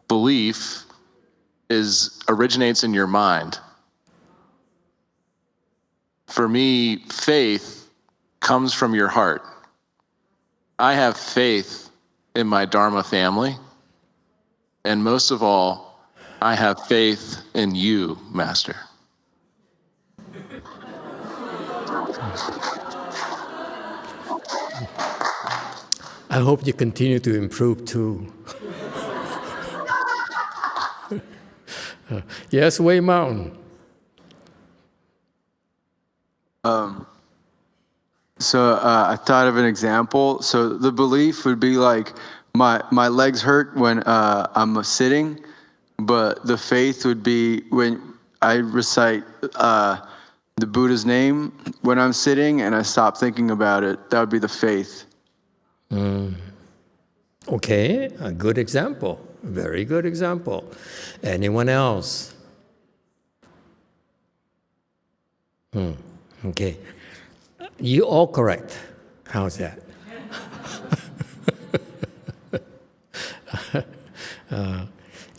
belief originates in your mind. For me, faith comes from your heart. I have faith in my Dharma family, and most of all, I have faith in you, Master. I hope you continue to improve too. Yes, Wei Mountain. I thought of an example. So the belief would be like my legs hurt when I'm sitting, but the faith would be when I recite the Buddha's name when I'm sitting and I stop thinking about it. That would be the faith. Okay, a good example. Very good example. Anyone else? Okay. You all correct. How's that?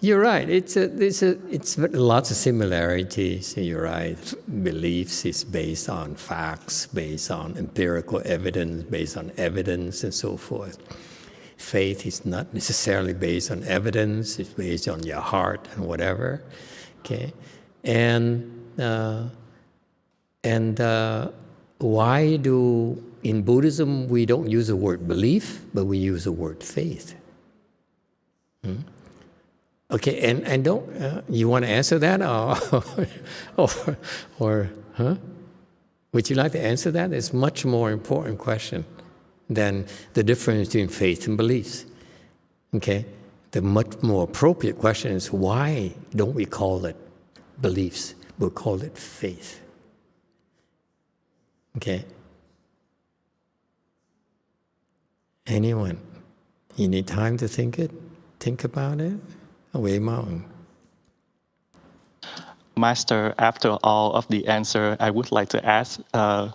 You're right. It's lots of similarities. You're right. Beliefs is based on facts, based on empirical evidence, based on evidence, and so forth. Faith is not necessarily based on evidence. It's based on your heart and whatever. Okay, and why do in Buddhism we don't use the word belief, but we use the word faith? Okay, and don't you want to answer that, or would you like to answer that? It's a much more important question than the difference between faith and beliefs. Okay, the much more appropriate question is why don't we call it beliefs? We'll call it faith. Okay. Anyone? You need time to think about it. Away mountain. Master, after all of the answer, I would like to ask the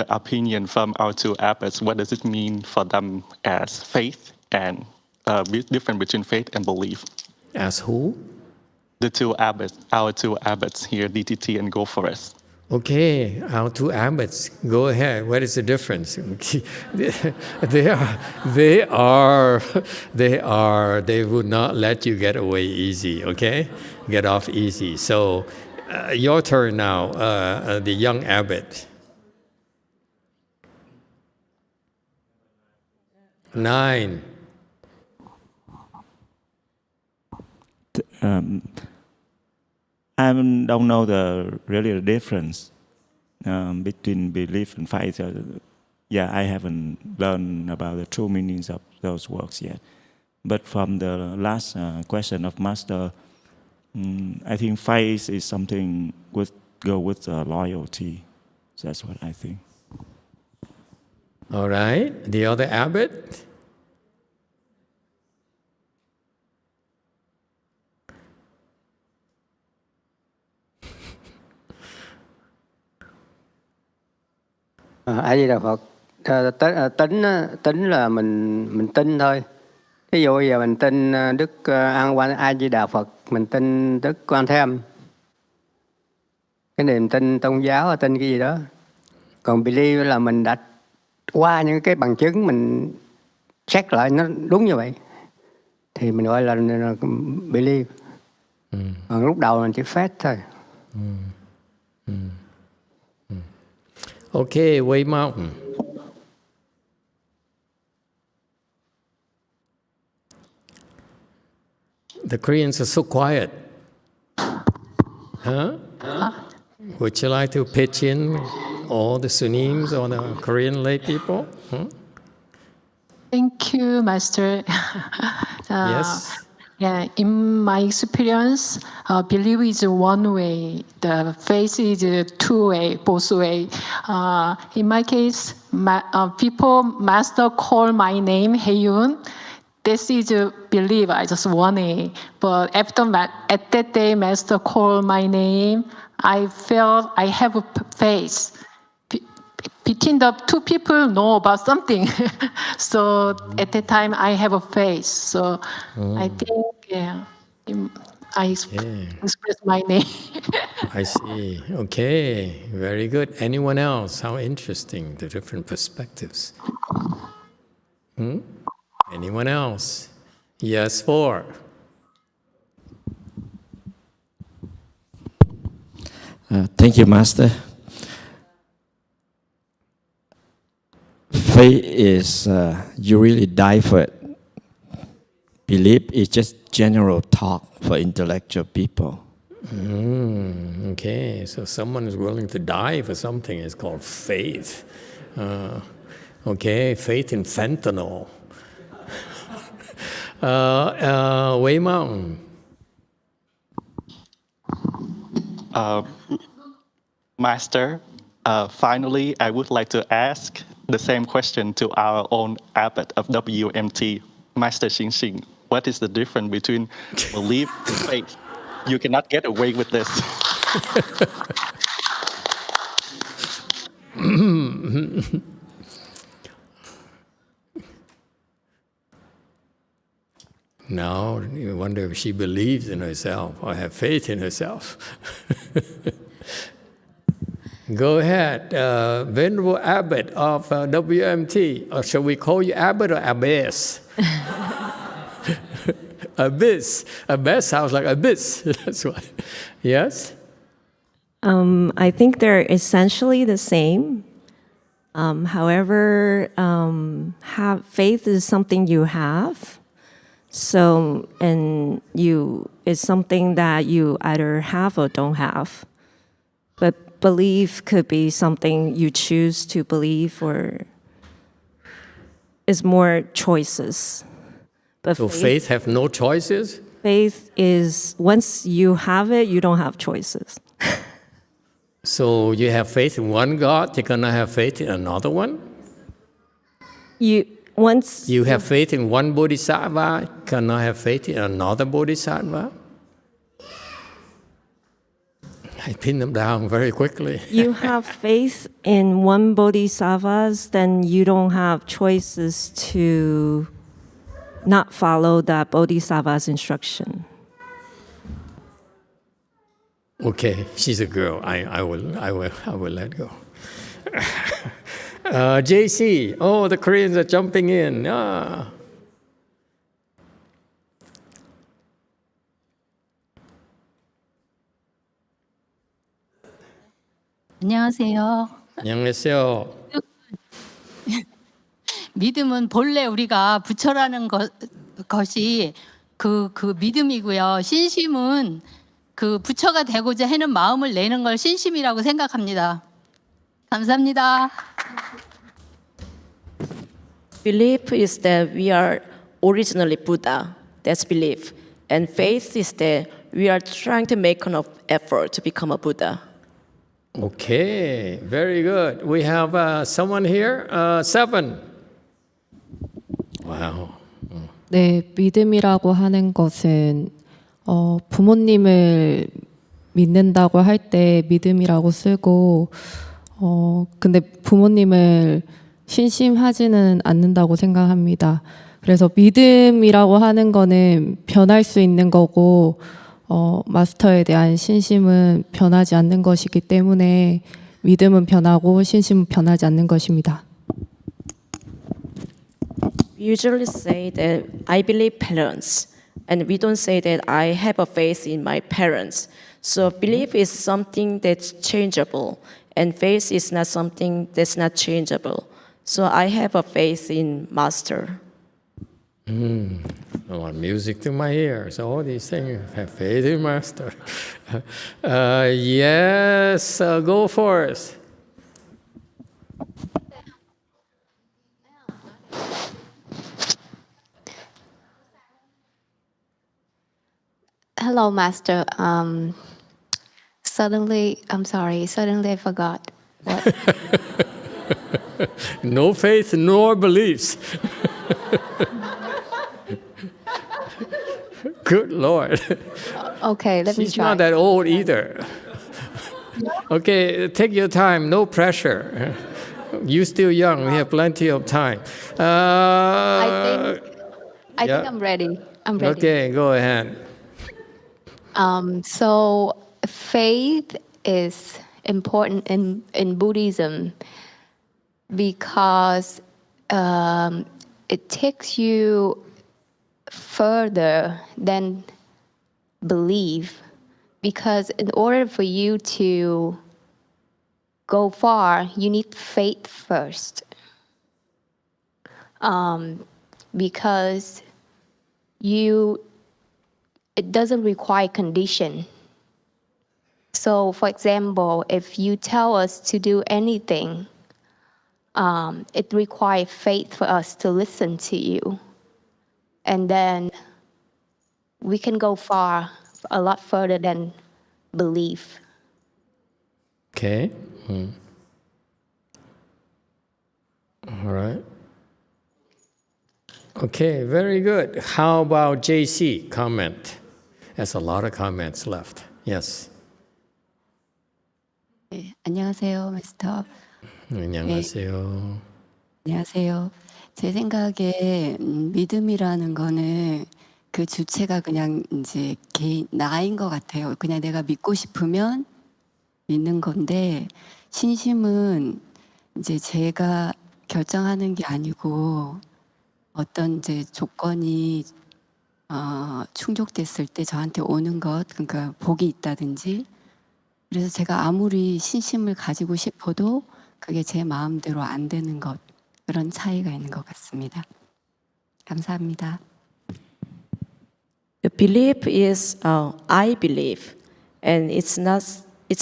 opinion from our two abbots. What does it mean for them as faith and difference between faith and belief? As who? The two abbots, our two abbots here, DTT and Go Forest. Okay, our two abbots. Go ahead. What is the difference? They would not let you get away easy. Okay, get off easy. So, your turn now. The young abbot. 9. I don't know the difference between belief and faith. I haven't learned about the true meanings of those words yet. But from the last question of Master, I think faith is something go with loyalty. That's what I think. All right. The other abbot? A Di Đà Phật. Tính là mình tin thôi. Ví dụ bây giờ mình tin Đức An Quan A Di Đà Phật, mình tin Đức Quan Thế Âm. Cái niềm tin tôn giáo là tin cái gì đó. Còn believe là mình đã qua những cái bằng chứng mình check lại nó đúng như vậy thì mình gọi là believe. Còn lúc đầu mình chỉ faith thôi. Okay, Way Mountain. The Koreans are so quiet. Huh? Would you like to pitch in all the Sunims or the Korean lay people? Thank you, Master. Yes. Yeah, in my experience, belief is one way. The faith is two way, both way. In my case, people master call my name Heyun. This is a belief. I just want it. But after at that day, master call my name, I felt I have a faith. Between the two people know about something. So at that time, I have a faith. So I think, I express my name. I see. Okay, very good. Anyone else? How interesting, the different perspectives. Anyone else? Yes, 4. Thank you, Master. Faith is you really die for it. Belief is just general talk for intellectual people. Okay, so someone is willing to die for something is called faith. Okay, faith in fentanyl. Way Mountain. Master, finally, I would like to ask the same question to our own abbot of WMT, Master Xing Xing. What is the difference between belief and faith? You cannot get away with this. Now you wonder if she believes in herself or have faith in herself. Go ahead, Venerable Abbot of WMT, or shall we call you Abbot or Abbess? Abyss. Abyss sounds like abyss. That's why. Yes? I think they're essentially the same. However, faith is something you have. So, and you is something that you either have or don't have. But belief could be something you choose to believe, or is more choices. But So faith have no choices? Faith is, once you have it, you don't have choices. So you have faith in one God, you're gonna have faith in another one? You have faith in one bodhisattva, cannot have faith in another bodhisattva? I pin them down very quickly. You have faith in one bodhisattvas, then you don't have choices to not follow that bodhisattva's instruction. Okay, she's a girl. I will let go. JC, oh, the Koreans are jumping in. 안녕하세요. 안녕하세요. 믿음은 본래 우리가 부처라는 것이 그 믿음이고요. 신심은 그 부처가 되고자 하는 마음을 내는 걸 신심이라고 생각합니다. 감사합니다. Belief is that we are originally Buddha. That's belief. And faith is that we are trying to make enough effort to become a Buddha. Okay, very good. We have someone here, 7. Wow. 네, 믿음이라고 하는 것은 부모님을 믿는다고 할 때 믿음이라고 쓰고 근데 부모님을 신심하지는 않는다고 생각합니다. 그래서 믿음이라고 하는 거는 변할 수 있는 거고 마스터에 대한 신심은 변하지 않는 것이기 때문에 믿음은 변하고 신심은 변하지 않는 것입니다. We usually say that I believe parents, and we don't say that I have a faith in my parents. So belief is something that's changeable, and faith is not something that's not changeable. So I have a faith in Master. I want music to my ears. All these things have faith in Master. Yes, go for it. Hello, Master. Suddenly I forgot. What? No faith nor beliefs. Good Lord. Okay, let me try. She's not that old either. Okay, take your time, no pressure. You're still young, we have plenty of time. I think I'm ready. I'm ready. Okay, go ahead. So faith is important in Buddhism because it takes you further than belief, because in order for you to go far, you need faith first. Because it doesn't require condition. So, for example, if you tell us to do anything, it requires faith for us to listen to you. And then we can go far, a lot further than belief. Okay. All right. Okay, very good. How about JC? Comment. There's a lot of comments left. Yes. 네, 안녕하세요, 마스터. 안녕하세요. 안녕하세요. 제 생각에 믿음이라는 거는 그 주체가 그냥 이제 개인 나인 것 같아요. 그냥 내가 믿고 싶으면 믿는 건데 신심은 이제 제가 결정하는 게 아니고 어떤 이제 조건이 충족됐을 때 저한테 오는 것, 그러니까 복이 있다든지. 그래서 제가 아무리 신심을 가지고 싶어도 그게 제 마음대로 안 되는 것, 그런 차이가 있는 것 같습니다. 감사합니다. The belief is I believe, and it's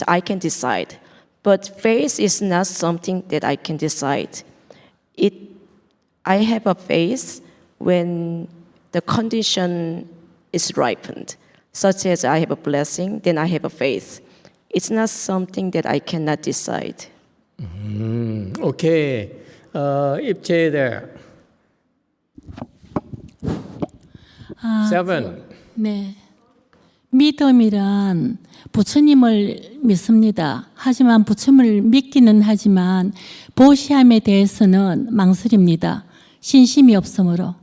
I can decide. But faith is not something that I can decide. I have a faith when the condition is ripened, such as I have a blessing, then I have a faith. It's not something that I cannot decide. Okay, 입체 there. 7. 네. 믿음이란 부처님을 믿습니다. 하지만 부처님을 믿기는 하지만 보시함에 대해서는 망설입니다. 신심이 없으므로.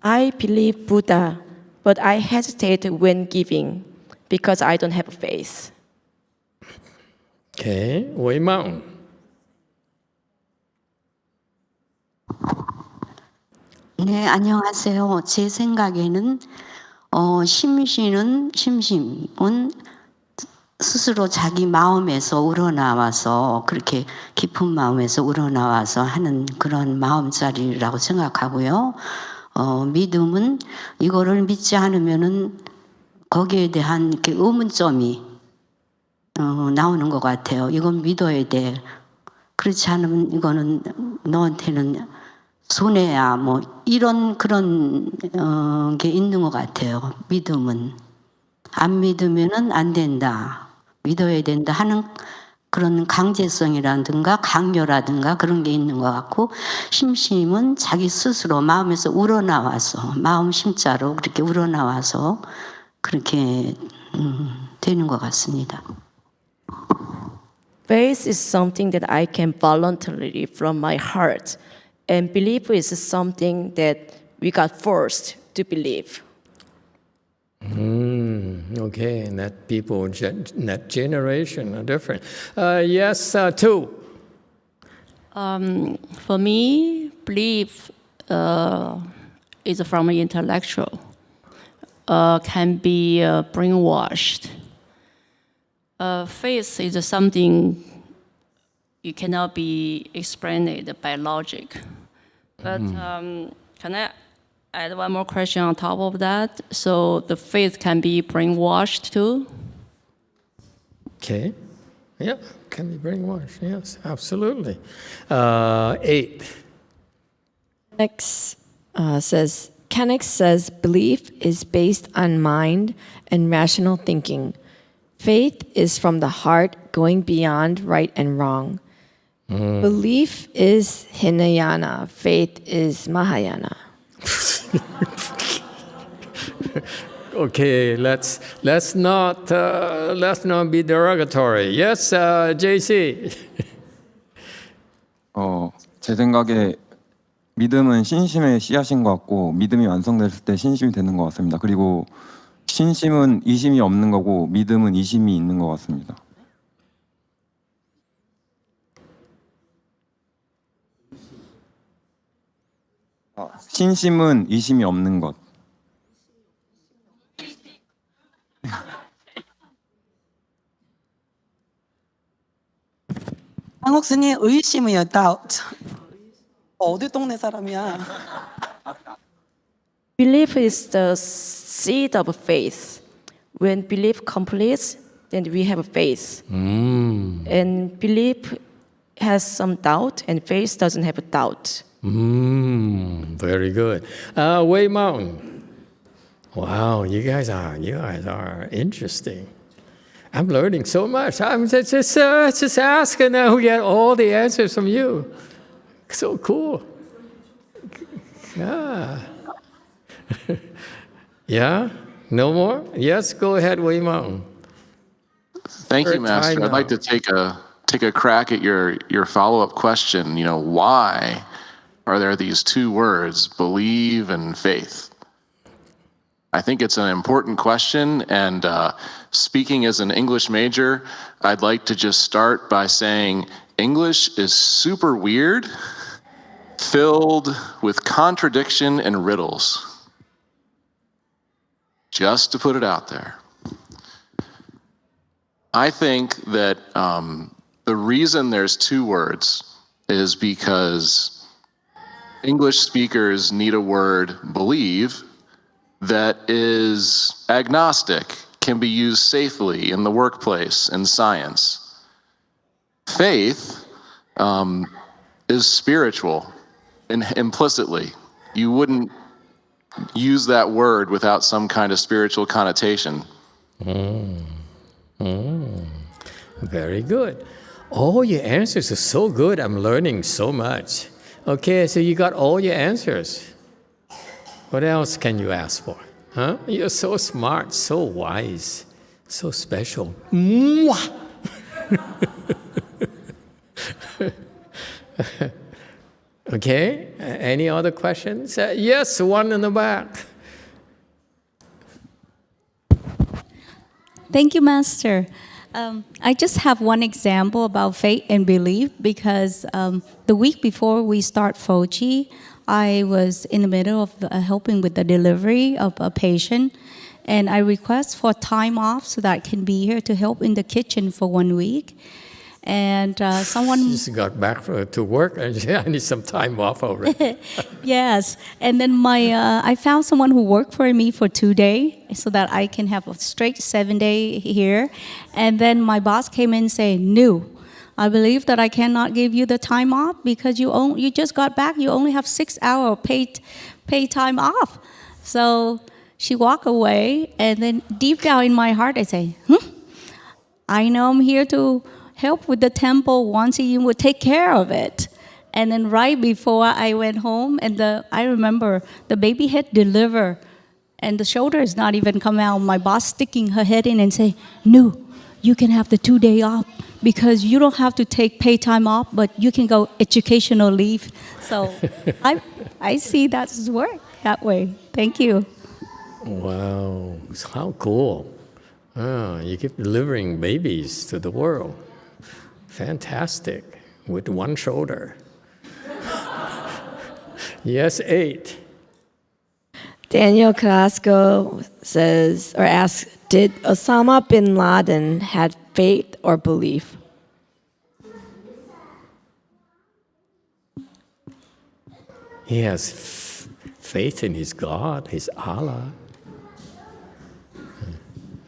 I believe Buddha, but I hesitate when giving because I don't have faith. Okay, Weimang. 네, 안녕하세요. 제 생각에는 심심은 스스로 자기 마음에서 우러나와서 그렇게 깊은 마음에서 우러나와서 하는 그런 마음자리라고 생각하고요. 믿음은 이거를 믿지 않으면은 거기에 대한 이렇게 의문점이 나오는 것 같아요. 이건 믿어야 돼. 그렇지 않으면 이거는 너한테는 손해야. 뭐 이런 그런 게 있는 것 같아요. 믿음은 안 믿으면은 안 된다. 믿어야 된다 하는 그런 강제성이라든가 강요라든가 그런 게 있는 것 같고, 심심은 자기 스스로 마음에서 우러나와서 마음 심자로 그렇게 우러나와서 그렇게 되는 것 같습니다. Faith is something that I can voluntarily from my heart, and belief is something that we got forced to believe. Okay, and that people, that generation are different. Yes, 2. For me, belief is from an intellectual, can be brainwashed. Faith is something you cannot be explained by logic. But can I add one more question on top of that? So the faith can be brainwashed too? Okay. Yeah, can be brainwashed. Yes, absolutely. 8. Kennex says belief is based on mind and rational thinking. Faith is from the heart, going beyond right and wrong. Belief is Hinayana. Faith is Mahayana. Okay, let's not be derogatory. Yes, JC. 제 생각에 믿음은 신심의 씨앗인 것 같고, 믿음이 완성됐을 때 신심이 되는 것 같습니다. 그리고 신심은 이심이 없는 거고, 믿음은 이심이 있는 것 같습니다. 신심은 이심이 없는 것. 한국 스님 의심이요. 어디 동네 사람이야? Belief is the seed of faith. When belief completes, then we have faith. And belief has some doubt, and faith doesn't have a doubt. Very good. Wei Mountain. Wow, you guys are interesting. I'm learning so much. I'm just asking now. We get all the answers from you. So cool. Yeah. Yeah? No more? Yes, go ahead, Wei Mountain. Thank you, Third Master. time I'd like now. to take a crack at your follow-up question. You know, why are there these two words, believe and faith? I think it's an important question, and speaking as an English major, I'd like to just start by saying English is super weird, filled with contradiction and riddles. Just to put it out there. I think that the reason there's two words is because English speakers need a word, believe, that is agnostic, can be used safely in the workplace, in science. Faith is spiritual, implicitly. You wouldn't use that word without some kind of spiritual connotation. Very good. All your answers are so good. I'm learning so much. Okay, so you got all your answers. What else can you ask for? Huh? You're so smart, so wise, so special. Mwah! Okay, any other questions? Yes, one in the back. Thank you, Master. I just have one example about faith and belief because the week before we start Foji, I was in the middle of helping with the delivery of a patient, and I request for time off so that I can be here to help in the kitchen for 1 week. And someone just got back to work, and I need some time off already. Yes, and then I found someone who worked for me for 2 days so that I can have a straight 7 day here. And then my boss came in and said, "No, I believe that I cannot give you the time off because you just got back. You only have 6 hours paid time off." So she walked away, and then deep down in my heart, I say, I know I'm here to help with the temple once a year, would take care of it. And then right before I went home, and I remember the baby had delivered, and the shoulder is not even come out. My boss sticking her head in and say, "No, you can have the 2 day off because you don't have to take paid time off, but you can go educational leave." So I see that's work that way. Thank you. Wow, how cool. You keep delivering babies to the world. Fantastic, with one shoulder. Yes, 8. Daniel Carrasco says or asks, did Osama bin Laden had faith or belief? He has faith in his God, his Allah.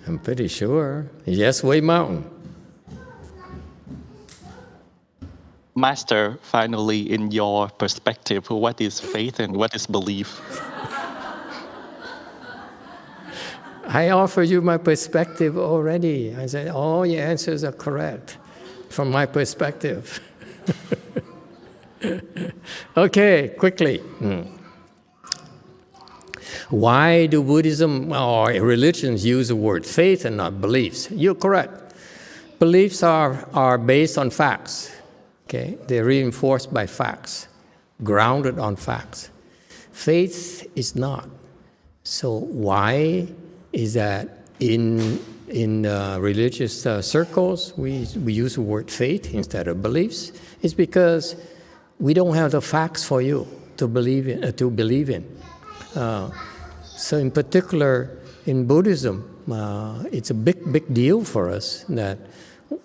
I'm pretty sure. Yes, Wei Mountain. Master, finally, in your perspective, what is faith and what is belief? I offered you my perspective already. I said, all your answers are correct from my perspective. Okay, quickly. Why do Buddhism or religions use the word faith and not beliefs? You're correct. Beliefs are based on facts. Okay? They're reinforced by facts, grounded on facts. Faith is not. So why is that in religious circles we use the word faith instead of beliefs? It's because we don't have the facts for you to believe in. So in particular, in Buddhism, it's a big deal for us that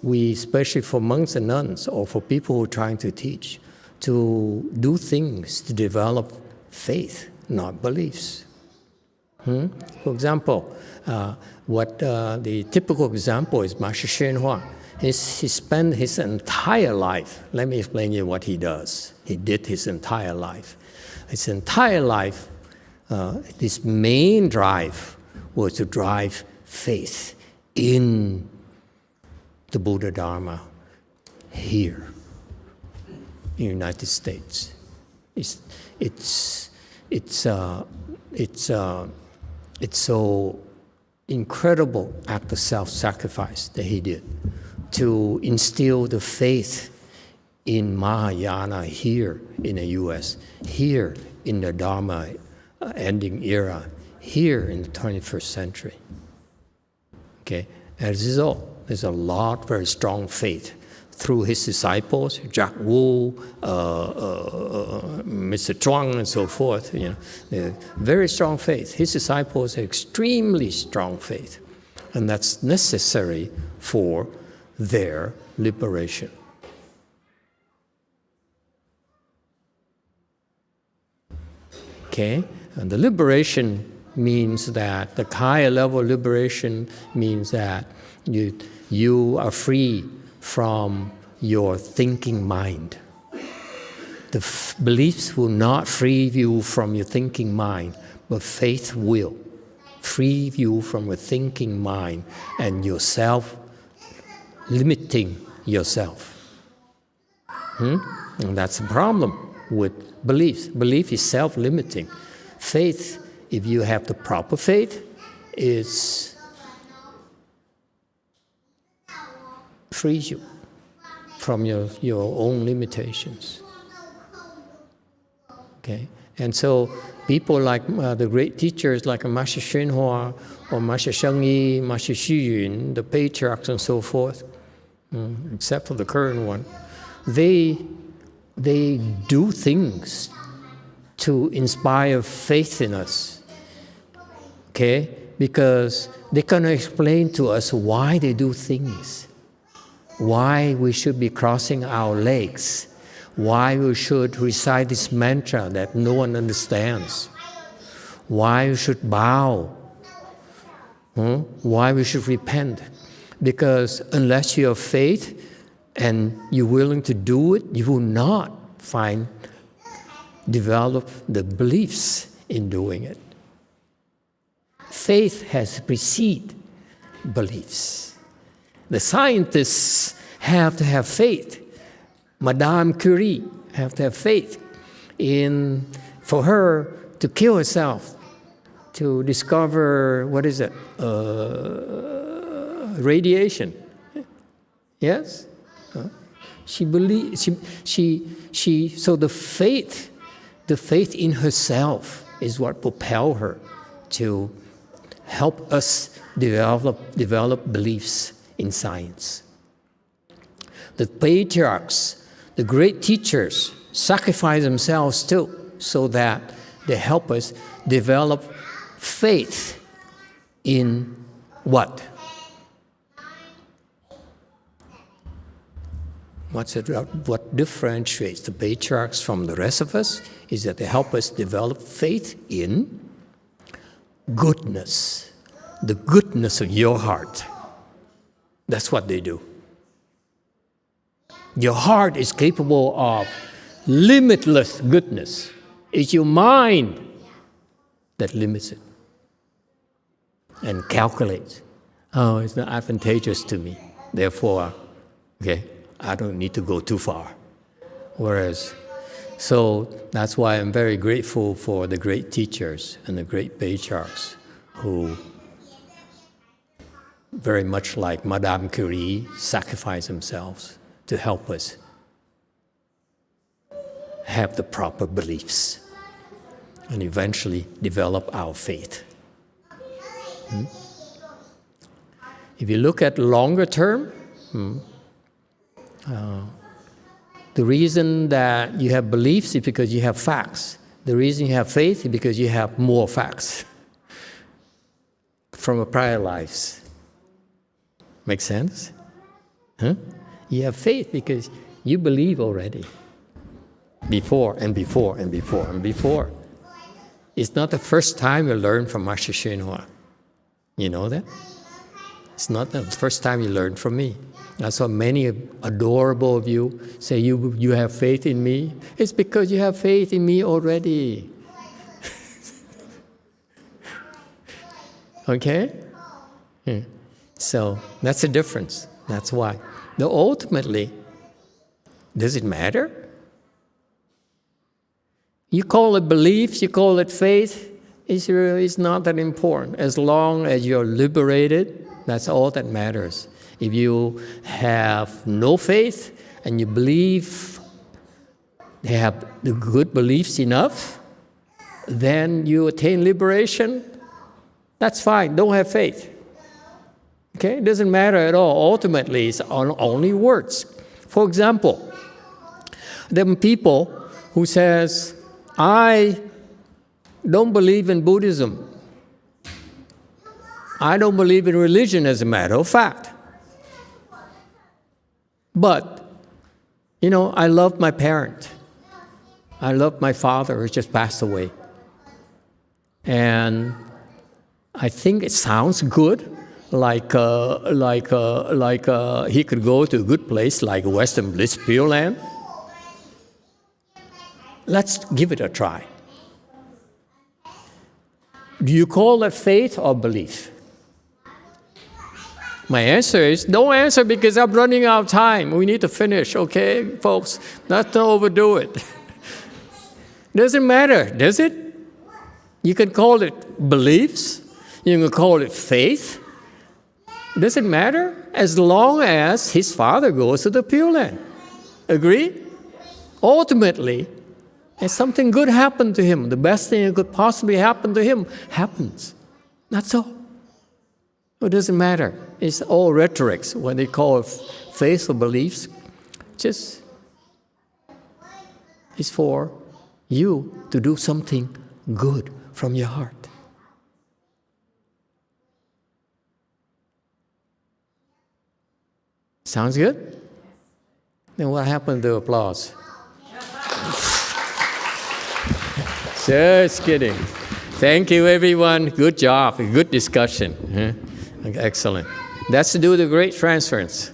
we, especially for monks and nuns, or for people who are trying to teach, to do things to develop faith, not beliefs. For example, the typical example is Master YongHua. He spent his entire life, let me explain you what he does. He did his entire life. His entire life, his main drive was to drive faith in the Buddha Dharma here in the United States. It's so incredible act of self-sacrifice that he did to instill the faith in Mahayana here in the U.S., here in the Dharma ending era, here in the 21st century. Okay, as a result, there's a lot very strong faith through his disciples, Jack Wu, Mr. Chuang, and so forth. Very strong faith. His disciples have extremely strong faith, and that's necessary for their liberation. Okay, and the liberation means that the higher level liberation means that you are free from your thinking mind. The beliefs will not free you from your thinking mind, but faith will free you from your thinking mind and yourself limiting yourself. And that's the problem with beliefs. Belief is self-limiting. Faith, if you have the proper faith, is frees you from your own limitations. Okay, and so people like the great teachers like Master YongHua or Master Shengyi, Master Xu Yun, the patriarchs and so forth, except for the current one, they do things to inspire faith in us. Okay, because they're going to explain to us why they do things. Why we should be crossing our legs, why we should recite this mantra that no one understands, why we should bow, why we should repent. Because unless you have faith and you're willing to do it, you will not develop the beliefs in doing it. Faith has preceded beliefs. The scientists have to have faith. Madame Curie have to have faith for her to kill herself, to discover, radiation. Yes? She believed, so the faith in herself is what propelled her to help us develop beliefs in science. The patriarchs, the great teachers, sacrifice themselves too, so that they help us develop faith in what? What differentiates the patriarchs from the rest of us is that they help us develop faith in goodness, the goodness of your heart. That's what they do. Your heart is capable of limitless goodness. It's your mind that limits it and calculates. Oh, it's not advantageous to me. Therefore, I don't need to go too far. So that's why I'm very grateful for the great teachers and the great patriarchs who, very much like Madame Curie, sacrifice themselves to help us have the proper beliefs and eventually develop our faith. If you look at longer term, the reason that you have beliefs is because you have facts. The reason you have faith is because you have more facts from prior lives. Make sense? You have faith because you believe already. Before and before and before and before. It's not the first time you learn from Master YongHua. You know that? It's not the first time you learn from me. That's why many adorable of you say you have faith in me. It's because you have faith in me already. Okay? So that's the difference. That's why. Now, ultimately, does it matter? You call it beliefs, you call it faith, it's not that important. As long as you're liberated, that's all that matters. If you have no faith and you believe they have the good beliefs enough, then you attain liberation, that's fine. Don't have faith. Okay? It doesn't matter at all. Ultimately, it's only words. For example, there are people who says, I don't believe in Buddhism. I don't believe in religion, as a matter of fact. But, I love my parent. I love my father who just passed away. And I think it sounds good, like he could go to a good place like Western Bliss Pure Land. Let's give it a try. Do you call that faith or belief? My answer is, don't answer because I'm running out of time. We need to finish, okay, folks? Not to overdo it. Doesn't matter, does it? You can call it beliefs. You can call it faith. Doesn't matter as long as his father goes to the Pure Land. Agree? Ultimately, if something good happened to him, the best thing that could possibly happen to him happens. That's all. It doesn't matter. It's all rhetorics when they call it faith or beliefs. Just, it's for you to do something good from your heart. Sounds good? Then what happened to applause? Just kidding. Thank you, everyone. Good job. Good discussion. Excellent. That's to do with the great transference.